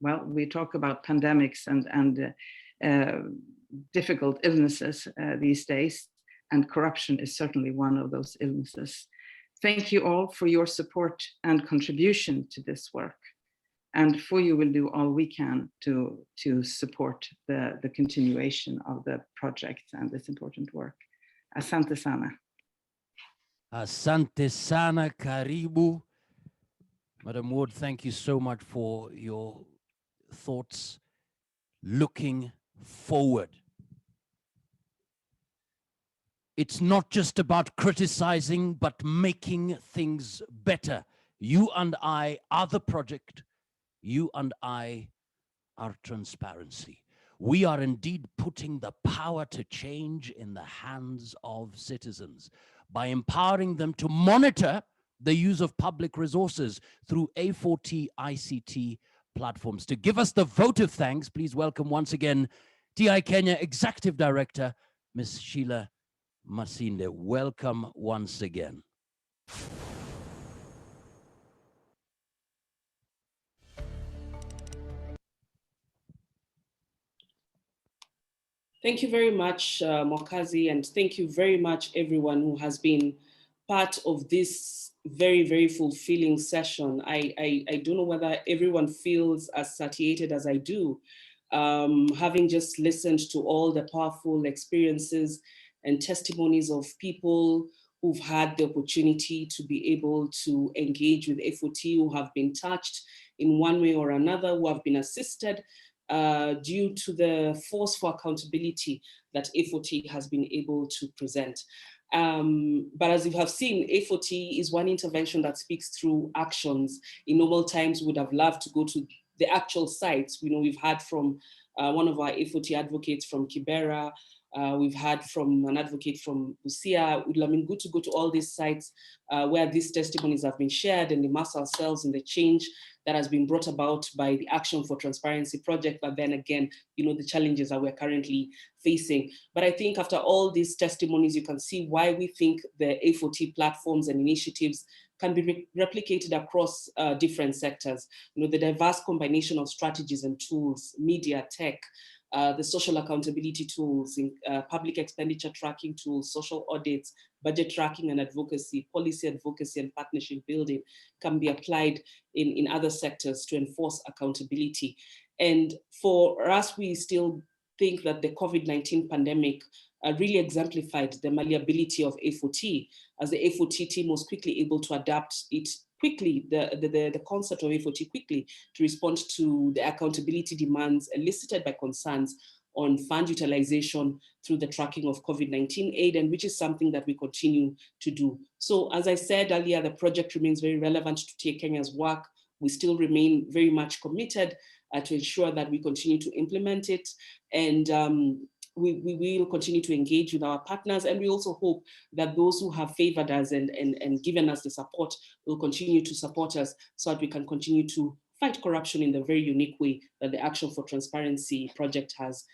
well, we talk about pandemics and difficult illnesses these days, and corruption is certainly one of those illnesses. Thank you all for your support and contribution to this work. And FOYU will do all we can to support the continuation of the project and this important work. Asante sana. Asante sana, karibu. Madam Ward, thank you so much for your thoughts. Looking forward. It's not just about criticizing, but making things better. You and I are the project. You and I are transparency. We are indeed putting the power to change in the hands of citizens by empowering them to monitor the use of public resources through A4T ICT platforms. To give us the vote of thanks, please welcome once again TI Kenya Executive Director, Ms. Sheila Masinde. Welcome once again. Thank you very much, Mwakazi, and thank you very much everyone who has been part of this very, very fulfilling session. I don't know whether everyone feels as satiated as I do, having just listened to all the powerful experiences and testimonies of people who've had the opportunity to be able to engage with A4T, who have been touched in one way or another, who have been assisted due to the force for accountability that A4T has been able to present. But as you have seen, A4T is one intervention that speaks through actions. In normal times, we would have loved to go to the actual sites. You know, we've had from one of our A4T advocates from Kibera, we've had from an advocate from Busia. It would have been good to go to all these sites where these testimonies have been shared and immerse ourselves in the change that has been brought about by the Action for Transparency project. But then again, you know, the challenges that we're currently facing. But I think after all these testimonies, you can see why we think the A4T platforms and initiatives can be replicated across different sectors. You know, the diverse combination of strategies and tools, media, tech, the social accountability tools, public expenditure tracking tools, social audits, budget tracking and advocacy, policy advocacy and partnership building can be applied in other sectors to enforce accountability. And for us, we still think that the COVID-19 pandemic really exemplified the malleability of A4T, as the A4T team was quickly able to adapt it quickly, the concept of A4T quickly to respond to the accountability demands elicited by concerns on fund utilization through the tracking of COVID-19 aid, and which is something that we continue to do. So as I said earlier, the project remains very relevant to TI Kenya's work. We still remain very much committed to ensure that we continue to implement it. And we will continue to engage with our partners, and we also hope that those who have favored us and given us the support will continue to support us so that we can continue to fight corruption in the very unique way that the Action for Transparency project has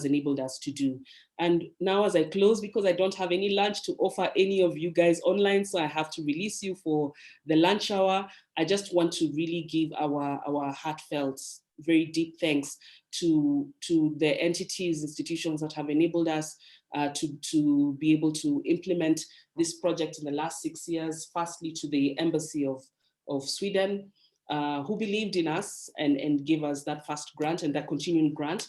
enabled us to do. And now as I close, because I don't have any lunch to offer any of you guys online, so I have to release you for the lunch hour, I just want to really give our heartfelt, very deep thanks to the entities, institutions that have enabled us to be able to implement this project in the last 6 years. Firstly, to the Embassy of Sweden, who believed in us and gave us that first grant and that continuing grant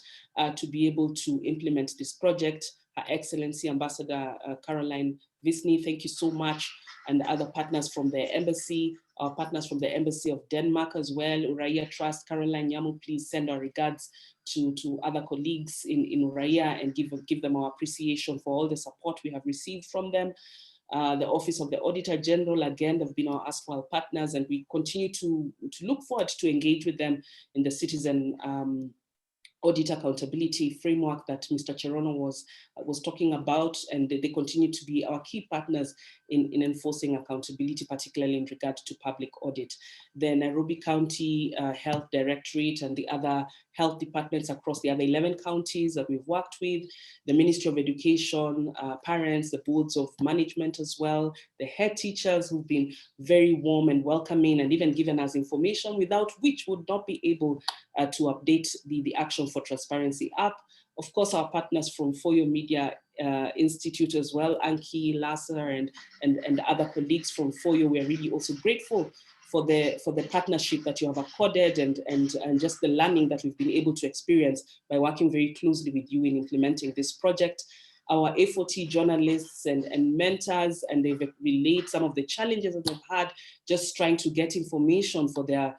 to be able to implement this project. Her Excellency Ambassador Caroline Visny, thank you so much. And the other partners from the embassy, our partners from the Embassy of Denmark as well, Uraya Trust, Caroline Nyamu, please send our regards to other colleagues in Uraya and give them our appreciation for all the support we have received from them. the Office of the Auditor General, again, they've been our erstwhile partners, and we continue to look forward to engage with them in the citizen audit accountability framework that Mr. Cherono was talking about, and they continue to be our key partners in enforcing accountability, particularly in regard to public audit. The Nairobi County Health Directorate and the other health departments across the other 11 counties that we've worked with, the Ministry of Education, parents, the boards of management as well, the head teachers who've been very warm and welcoming and even given us information without which would not be able to update the Action for Transparency app. Of course, our partners from Foyo Media Institute as well, Anki, Lasser, and other colleagues from Foyo. We're really also grateful for the partnership that you have accorded and just the learning that we've been able to experience by working very closely with you in implementing this project. Our A4T journalists and mentors, and they've relayed some of the challenges that they've had just trying to get information for their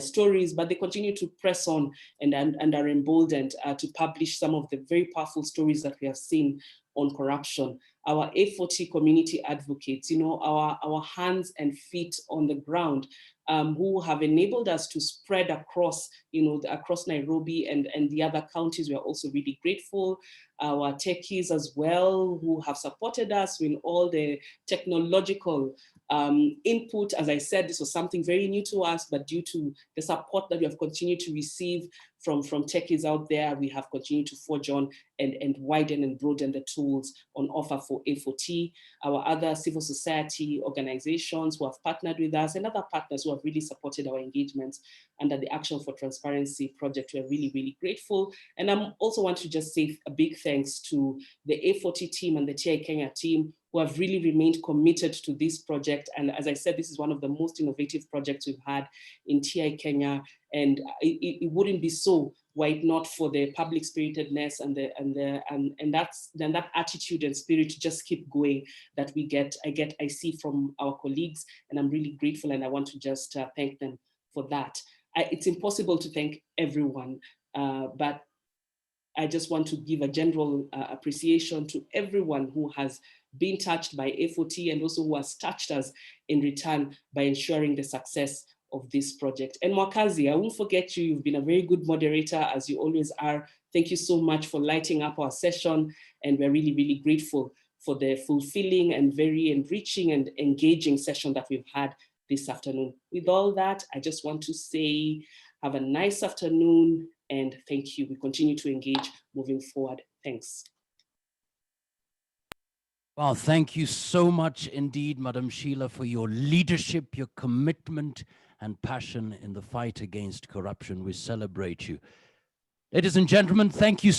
stories, but they continue to press on and are emboldened to publish some of the very powerful stories that we have seen on corruption. Our A4T community advocates, our hands and feet on the ground, who have enabled us to spread across, across Nairobi and the other counties. We are also really grateful. Our techies as well, who have supported us in all the technological input. As I said, this was something very new to us, but due to the support that we have continued to receive from techies out there, we have continued to forge on and widen and broaden the tools on offer for A4T. Our other civil society organizations who have partnered with us and other partners who have really supported our engagements under the Action for Transparency project, we're really, really grateful. And I also want to just say a big thanks to the A4T team and the TI Kenya team, who have really remained committed to this project. And as I said, this is one of the most innovative projects we've had in TI Kenya. And it wouldn't be so were it not for the public spiritedness and that attitude and spirit to just keep going that I see from our colleagues, and I'm really grateful, and I want to just thank them for that. It's impossible to thank everyone, but I just want to give a general appreciation to everyone who has been touched by A4T and also who has touched us in return by ensuring the success of this project. And Mwakazi, I won't forget you. You've been a very good moderator, as you always are. Thank you so much for lighting up our session. And we're really, really grateful for the fulfilling and very enriching and engaging session that we've had this afternoon. With all that, I just want to say, have a nice afternoon and thank you. We continue to engage moving forward. Thanks. Well, thank you so much indeed, Madam Sheila, for your leadership, your commitment and passion in the fight against corruption. We celebrate you. Ladies and gentlemen, thank you